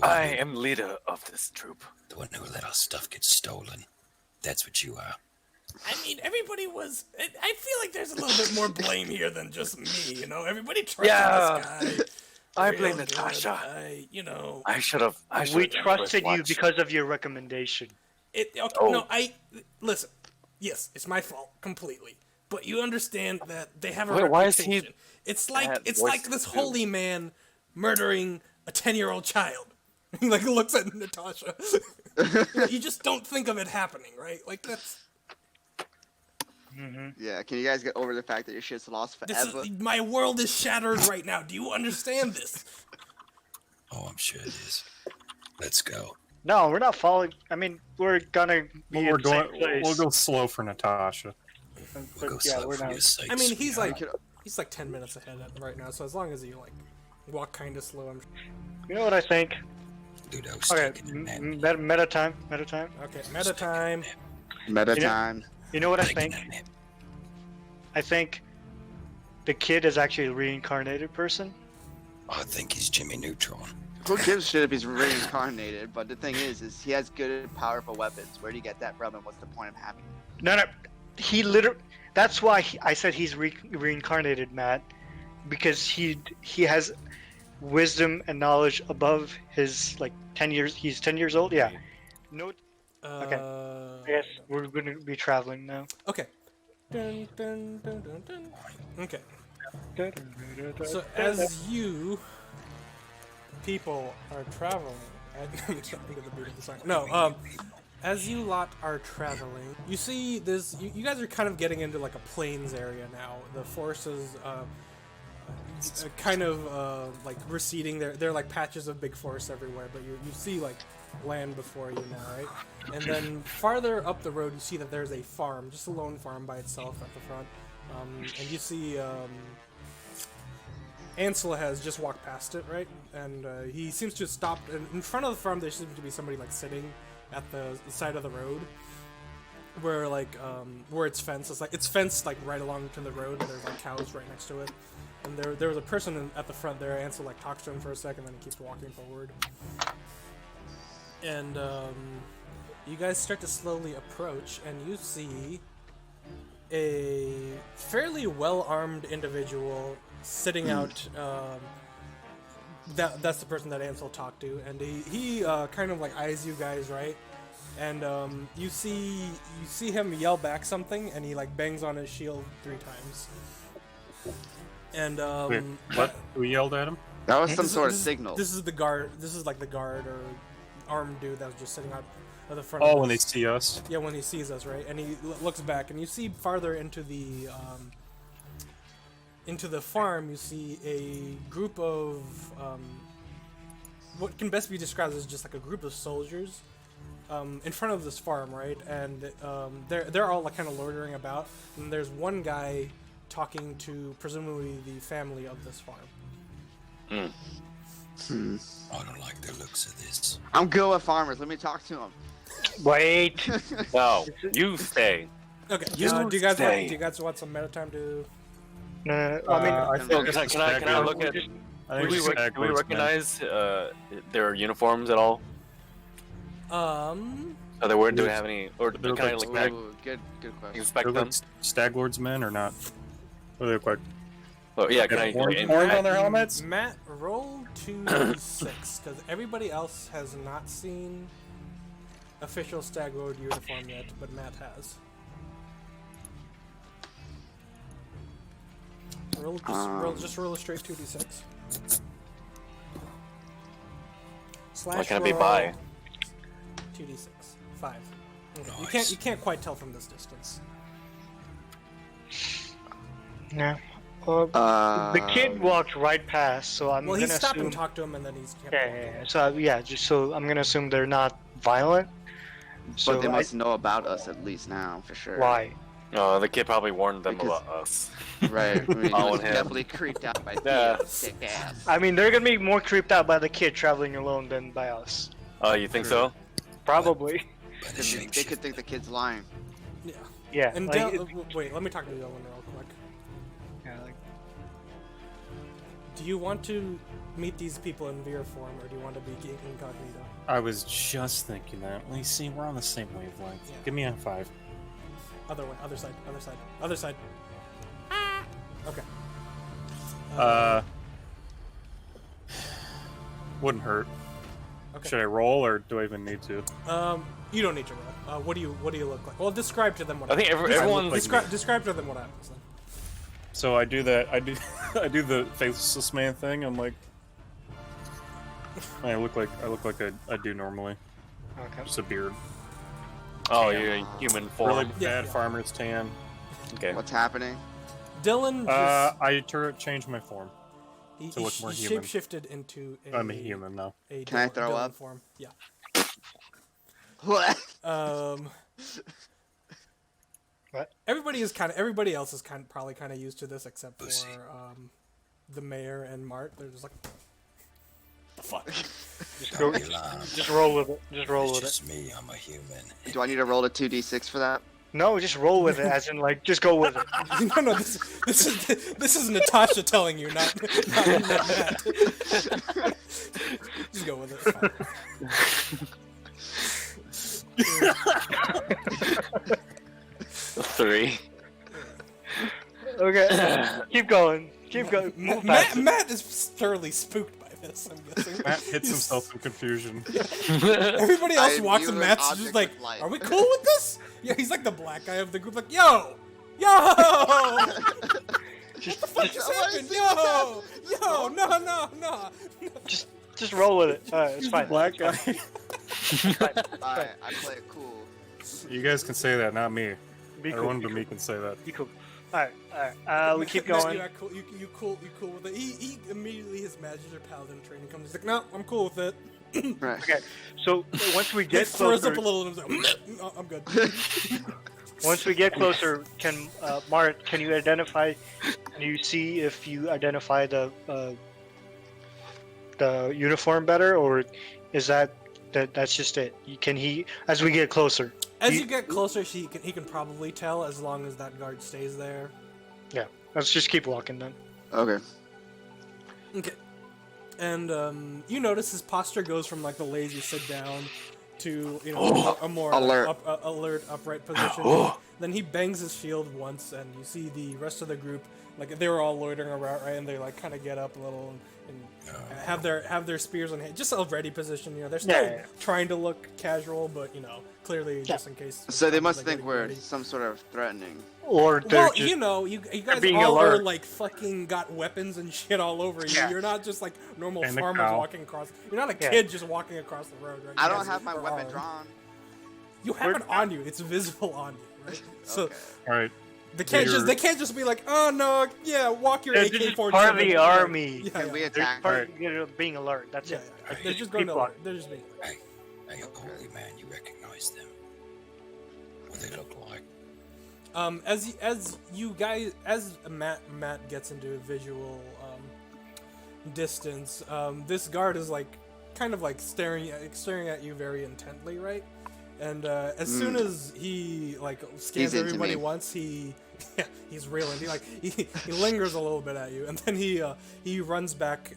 Speaker 3: I am leader of this troop.
Speaker 6: The one who let our stuff get stolen. That's what you are.
Speaker 1: I mean, everybody was. I feel like there's a little bit more blame here than just me. Everybody trusted this guy.
Speaker 3: I
Speaker 1: Real
Speaker 3: blame
Speaker 1: good.
Speaker 3: Natasha. I should have.
Speaker 5: We trusted you because of your recommendation.
Speaker 1: Listen. Yes, it's my fault completely. But you understand that they have a
Speaker 3: Wait, why is
Speaker 1: reputation.
Speaker 3: he
Speaker 1: It's like
Speaker 3: that
Speaker 1: it's
Speaker 3: voice
Speaker 1: like this
Speaker 3: too?
Speaker 1: holy man murdering a 10-year-old child. He looks at Natasha. You just don't think of it happening, right? Like that's.
Speaker 4: Yeah, can you guys get over the fact that your shit's lost forever?
Speaker 1: My world is shattered right now. Do you understand this?
Speaker 6: Oh, I'm sure it is. Let's go.
Speaker 5: No, we're not following. I mean, we're gonna be
Speaker 2: We're
Speaker 5: in the same
Speaker 2: going.
Speaker 5: place.
Speaker 2: We'll go slow for Natasha.
Speaker 6: We'll go
Speaker 5: yeah,
Speaker 6: slow
Speaker 5: we're
Speaker 6: for
Speaker 5: not.
Speaker 6: your sakes.
Speaker 1: I mean, he's
Speaker 6: sweetheart.
Speaker 1: like 10 minutes ahead right now. So as long as you walk kind of slow, I'm.
Speaker 5: You know what I think?
Speaker 6: Ludo's
Speaker 5: Okay,
Speaker 6: taking a nap.
Speaker 5: meta time.
Speaker 1: Okay, meta time.
Speaker 4: Meta
Speaker 5: You know-
Speaker 4: time.
Speaker 5: You know what I
Speaker 6: Taking
Speaker 5: think?
Speaker 6: a nap.
Speaker 5: I think the kid is actually a reincarnated person.
Speaker 6: I think he's Jimmy Neutron.
Speaker 4: Who gives a shit if he's reincarnated? But the thing is he has good and powerful weapons. Where do you get that from, and what's the point of having it?
Speaker 5: No, he literally. That's why I said he's reincarnated, Matt, because he has wisdom and knowledge above his 10 years. He's 10 years old. Yeah. No. Okay. I guess we're going to be traveling now.
Speaker 1: Okay. Dun, dun, dun, dun, dun. Okay. So as you people are traveling, I'm trying to get the beat of the song. No, as you lot are traveling, you see this. You guys are kind of getting into like a plains area now. The forest is kind of like receding. There are like patches of big forest everywhere, but you see like land before you now, right? And then farther up the road, you see that there's a farm, just a lone farm by itself at the front. And you see Ansel has just walked past it, right? And he seems to have stopped. And in front of the farm, there seems to be somebody like sitting at the side of the road, where where it's fenced. It's fenced like right along to the road, and there's like cows right next to it. And there was a person at the front there. Ansel like talks to him for a second, then he keeps walking forward. And you guys start to slowly approach, and you see a fairly well-armed individual sitting out. That's the person that Ansel talked to, and he kind of like eyes you guys, right? And you see him yell back something, and he like bangs on his shield 3 times. And
Speaker 2: Wait, what? Who yelled at him?
Speaker 4: That was some sort of signal.
Speaker 1: This is the guard. This is like the guard or armed dude that was just sitting out at the front.
Speaker 2: Oh,
Speaker 1: of
Speaker 2: when they
Speaker 1: us.
Speaker 2: see us.
Speaker 1: Yeah, when he sees us, right? And he looks back, and you see farther into the farm. You see a group of what can best be described as just like a group of soldiers in front of this farm, right? And they're all like kind of loitering about, and there's one guy talking to presumably the family of this farm.
Speaker 6: I don't like the looks of this.
Speaker 4: I'm good with farmers. Let me talk to him.
Speaker 5: Wait.
Speaker 3: No, you stay.
Speaker 1: Okay,
Speaker 3: You
Speaker 1: do you guys
Speaker 3: stay.
Speaker 1: want some meta time to?
Speaker 5: No, I mean,
Speaker 2: I
Speaker 3: So
Speaker 2: think
Speaker 3: can
Speaker 2: it's
Speaker 3: I look at?
Speaker 2: I
Speaker 3: Do
Speaker 2: think it's
Speaker 3: we
Speaker 2: backwards, man.
Speaker 3: recognize their uniforms at all? Oh, they weren't. Do we have any? Or
Speaker 2: They're
Speaker 3: can I
Speaker 2: like
Speaker 3: like
Speaker 4: Ooh, good question.
Speaker 3: inspect
Speaker 2: They're
Speaker 3: them?
Speaker 2: like Stag Lord's men or not? What do they look like?
Speaker 3: Oh yeah, can I?
Speaker 2: Horns on their helmets?
Speaker 1: Matt, roll 2d6 because everybody else has not seen official Stag Lord uniform yet, but Matt has. Just roll a straight 2d6. Slash
Speaker 3: What can it be
Speaker 1: roll
Speaker 3: by?
Speaker 1: 2d6. 5. Okay.
Speaker 6: Nice.
Speaker 1: You can't quite tell from this distance.
Speaker 5: Yeah. The kid walked right past, so I'm
Speaker 1: Well, he
Speaker 5: gonna
Speaker 1: stopped
Speaker 5: assume.
Speaker 1: and talked to him, and then he's kept
Speaker 5: Yeah,
Speaker 1: walking.
Speaker 5: yeah, yeah. So just so I'm gonna assume they're not violent. So
Speaker 4: But they must know about us at least now, for sure.
Speaker 5: why?
Speaker 3: Oh, the kid probably warned them
Speaker 4: Because-
Speaker 3: about us.
Speaker 4: Right. I mean, he
Speaker 3: Following
Speaker 4: was
Speaker 3: him.
Speaker 4: definitely creeped out by
Speaker 3: Yeah.
Speaker 4: Theo's sick ass.
Speaker 5: I mean, they're gonna be more creeped out by the kid traveling alone than by us.
Speaker 3: Oh, you think so?
Speaker 5: Probably.
Speaker 6: By the
Speaker 4: They
Speaker 6: shapeshifter.
Speaker 4: could think the kid's lying.
Speaker 1: Yeah.
Speaker 5: Yeah.
Speaker 1: And
Speaker 5: like,
Speaker 1: wait, let me talk to Dylan real quick.
Speaker 5: yeah, like,
Speaker 1: Do you want to meet these people in Veer form, or do you want to be incognito?
Speaker 2: I was just thinking that. Let me see, we're on the same wavelength.
Speaker 1: Yeah.
Speaker 2: Give me a 5.
Speaker 1: Other way, other side, other side, other side. Okay.
Speaker 2: Wouldn't hurt.
Speaker 1: Okay.
Speaker 2: Should I roll or do I even need to?
Speaker 1: You don't need to roll. What do you look like? Well, describe to them what.
Speaker 3: I think everyone's.
Speaker 2: like-
Speaker 1: describe to them what happens then.
Speaker 2: So I do that. I do the faceless man thing. I'm like, I look like I do normally.
Speaker 5: okay.
Speaker 2: Just a beard.
Speaker 3: Oh, you're a human form.
Speaker 2: Really
Speaker 1: Yeah,
Speaker 2: bad
Speaker 1: yeah.
Speaker 2: farmer's tan.
Speaker 3: Okay.
Speaker 4: What's happening?
Speaker 1: Dylan just
Speaker 2: I changed my form.
Speaker 1: he,
Speaker 2: to look more
Speaker 1: he
Speaker 2: human.
Speaker 1: shapeshifted into a.
Speaker 2: I'm a human now.
Speaker 1: A
Speaker 4: Can I
Speaker 1: Dylan-
Speaker 4: throw
Speaker 1: Dylan
Speaker 4: up?
Speaker 1: Form. Yeah.
Speaker 4: What?
Speaker 5: What?
Speaker 1: Everybody else is probably kind of used to this except for the mayor and Mart. They're just like, the fuck.
Speaker 5: Just go.
Speaker 6: Don't be alarmed.
Speaker 5: Just roll with it. Just roll
Speaker 6: It's
Speaker 5: with it.
Speaker 6: just me. I'm a human.
Speaker 4: Do I need to roll a 2d6 for that?
Speaker 5: No, just roll with it. As in, like, just go with it.
Speaker 1: No, this is Natasha telling you, not Matt. Just go with it. It's fine.
Speaker 3: 3.
Speaker 5: Okay. Keep going. Keep going. Move past it.
Speaker 1: Matt is thoroughly spooked by this. I'm guessing.
Speaker 2: Matt hits himself in confusion.
Speaker 1: Everybody else
Speaker 4: I
Speaker 1: walks
Speaker 4: view
Speaker 1: and
Speaker 4: an
Speaker 1: Matt's
Speaker 4: object
Speaker 1: just like,
Speaker 4: of light.
Speaker 1: "Are we cool with this?" Yeah, he's like the black guy of the group. Like, yo.
Speaker 5: Just,
Speaker 1: What just happened? Yo, no.
Speaker 5: just roll with it. Alright, it's fine.
Speaker 2: Black guy.
Speaker 4: I play it cool.
Speaker 2: You guys can say that, not me.
Speaker 5: Be cool.
Speaker 2: Everyone
Speaker 5: Be
Speaker 2: but
Speaker 5: cool.
Speaker 2: me can say that.
Speaker 5: Be cool. Alright. We keep
Speaker 1: Matt,
Speaker 5: going.
Speaker 1: You, are cool, you cool with it. He immediately, his Magister Paladin training comes. He's like, no, I'm cool with it.
Speaker 4: Right.
Speaker 5: Okay. So once we
Speaker 1: He
Speaker 5: get
Speaker 1: throws
Speaker 5: closer,
Speaker 1: up a little and he's like, no, I'm good.
Speaker 5: once we get closer, can Mart, can you identify? Can you see if you identify the uniform better, or is that's just it? Can he? As we get closer.
Speaker 1: As you get closer, he can probably tell as long as that guard stays there.
Speaker 5: Yeah. Let's just keep walking then.
Speaker 4: Okay.
Speaker 1: Okay. And you notice his posture goes from like the lazy sit down to a more
Speaker 4: Alert.
Speaker 1: alert upright position. Then he bangs his shield once, and you see the rest of the group like they were all loitering around, right? And they like kind of get up a little and have their spears on hand, just a ready position. They're still trying to look casual, but clearly just in case.
Speaker 4: So they must
Speaker 1: they're
Speaker 4: think
Speaker 1: getting
Speaker 4: we're
Speaker 1: ready.
Speaker 4: some sort of threatening.
Speaker 5: Or they're
Speaker 1: Well,
Speaker 5: just
Speaker 1: you guys
Speaker 5: being
Speaker 1: all are
Speaker 5: alert.
Speaker 1: like fucking got weapons and shit all over you.
Speaker 5: Yeah.
Speaker 1: You're not just like normal
Speaker 2: And the
Speaker 1: farmers
Speaker 2: cow.
Speaker 1: walking across. You're not a
Speaker 5: Yeah.
Speaker 1: kid just walking across the road, right?
Speaker 4: I
Speaker 1: You
Speaker 4: don't
Speaker 1: guys
Speaker 4: have my
Speaker 1: are
Speaker 4: weapon
Speaker 1: armed.
Speaker 4: drawn.
Speaker 1: You have it on you. It's visible on you, right? So
Speaker 4: Okay.
Speaker 2: Alright.
Speaker 1: they can't just be like, oh no, yeah, walk your
Speaker 5: they're
Speaker 1: AK-47.
Speaker 5: just part of the army.
Speaker 1: Yeah,
Speaker 4: Can
Speaker 1: yeah.
Speaker 4: we
Speaker 5: They're
Speaker 4: attack?
Speaker 5: part being alert. That's
Speaker 1: Yeah,
Speaker 5: it.
Speaker 1: yeah. They're just going
Speaker 5: Keep
Speaker 1: to.
Speaker 5: walking.
Speaker 1: They're just being.
Speaker 6: Hey, holy man, you recognize them? What they look like?
Speaker 1: As you guys, as Matt gets into visual distance, this guard is like kind of like staring at you very intently, right? And as soon as he like scans
Speaker 4: He's into
Speaker 1: everybody
Speaker 4: me.
Speaker 1: once, he's reeling. He lingers a little bit at you, and then he runs back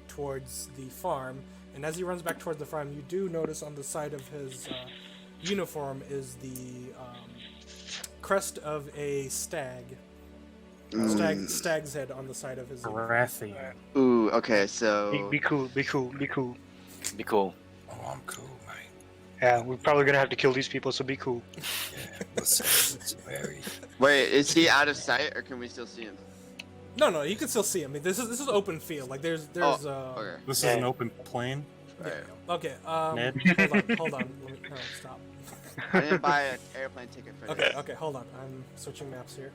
Speaker 1: towards the farm. And as he runs back towards the farm, you do notice on the side of uniform is the crest of a stag. Stag's head on the side of his uniform.
Speaker 2: Baratheon.
Speaker 4: Ooh, okay, so
Speaker 5: Be cool. Be cool. Be cool.
Speaker 3: Be cool.
Speaker 6: Oh, I'm cool, mate.
Speaker 5: Yeah, we're probably gonna have to kill these people, so be cool.
Speaker 6: Yeah, it's very.
Speaker 4: wait, is he out of sight or can we still see him?
Speaker 1: No, you can still see him. I mean, this is open field. Like there's
Speaker 4: Okay.
Speaker 2: This is
Speaker 5: Yeah.
Speaker 2: an open plain.
Speaker 1: yeah,
Speaker 4: Right.
Speaker 1: okay.
Speaker 2: Ned?
Speaker 1: Hold on. Let me, no, stop.
Speaker 4: I didn't buy an airplane ticket for this.
Speaker 1: Okay, hold on. I'm switching maps here.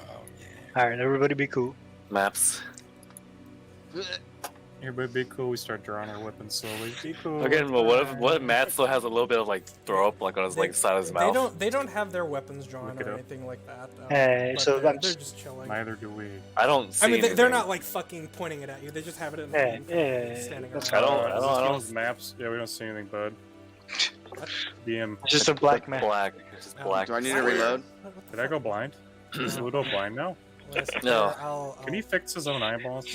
Speaker 6: Oh yeah.
Speaker 5: All right, everybody, be cool.
Speaker 3: Maps.
Speaker 2: Everybody be cool. We start drawing our weapons slowly. Be cool.
Speaker 3: Again, but what if Matt still has a little bit of like throw up like on his like side of his mouth?
Speaker 1: They don't have their weapons drawn
Speaker 2: Look it
Speaker 1: or
Speaker 2: up.
Speaker 1: anything like that.
Speaker 5: Hey,
Speaker 1: but
Speaker 5: so
Speaker 1: they're
Speaker 5: I'm
Speaker 1: just chilling.
Speaker 2: Neither do we.
Speaker 3: I don't see
Speaker 1: I mean, they're
Speaker 3: anything.
Speaker 1: not like fucking pointing it at you. They just have it in
Speaker 5: Yeah,
Speaker 1: hand,
Speaker 5: yeah,
Speaker 1: standing
Speaker 5: that's
Speaker 1: around.
Speaker 3: I don't-
Speaker 2: Those maps. Yeah, we don't see anything, bud. DM.
Speaker 5: It's just a black man.
Speaker 3: Black. It's just black.
Speaker 4: Do I need to reload?
Speaker 2: Did I go blind? Is Ludo blind now?
Speaker 3: No.
Speaker 2: Can he fix his own eyeballs?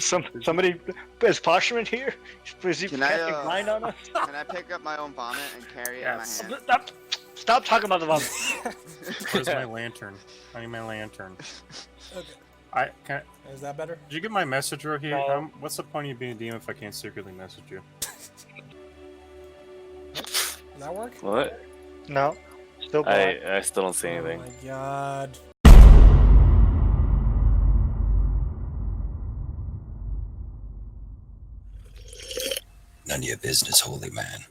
Speaker 5: Somebody is Parchment here? Is he
Speaker 4: Can I,
Speaker 5: casting blind on us?
Speaker 4: Can I pick up my own vomit and carry it
Speaker 2: Yes.
Speaker 4: in my hand?
Speaker 5: Stop talking about the vomit.
Speaker 2: Where's my lantern? I need my lantern.
Speaker 1: Okay. Is that better?
Speaker 2: Did you get my message right here?
Speaker 5: No.
Speaker 2: What's the point of you being a DM if I can't secretly message you?
Speaker 1: Does that work?
Speaker 3: What?
Speaker 5: No, still black.
Speaker 3: I still don't see anything.
Speaker 1: Oh my god.
Speaker 6: None of your business, holy man.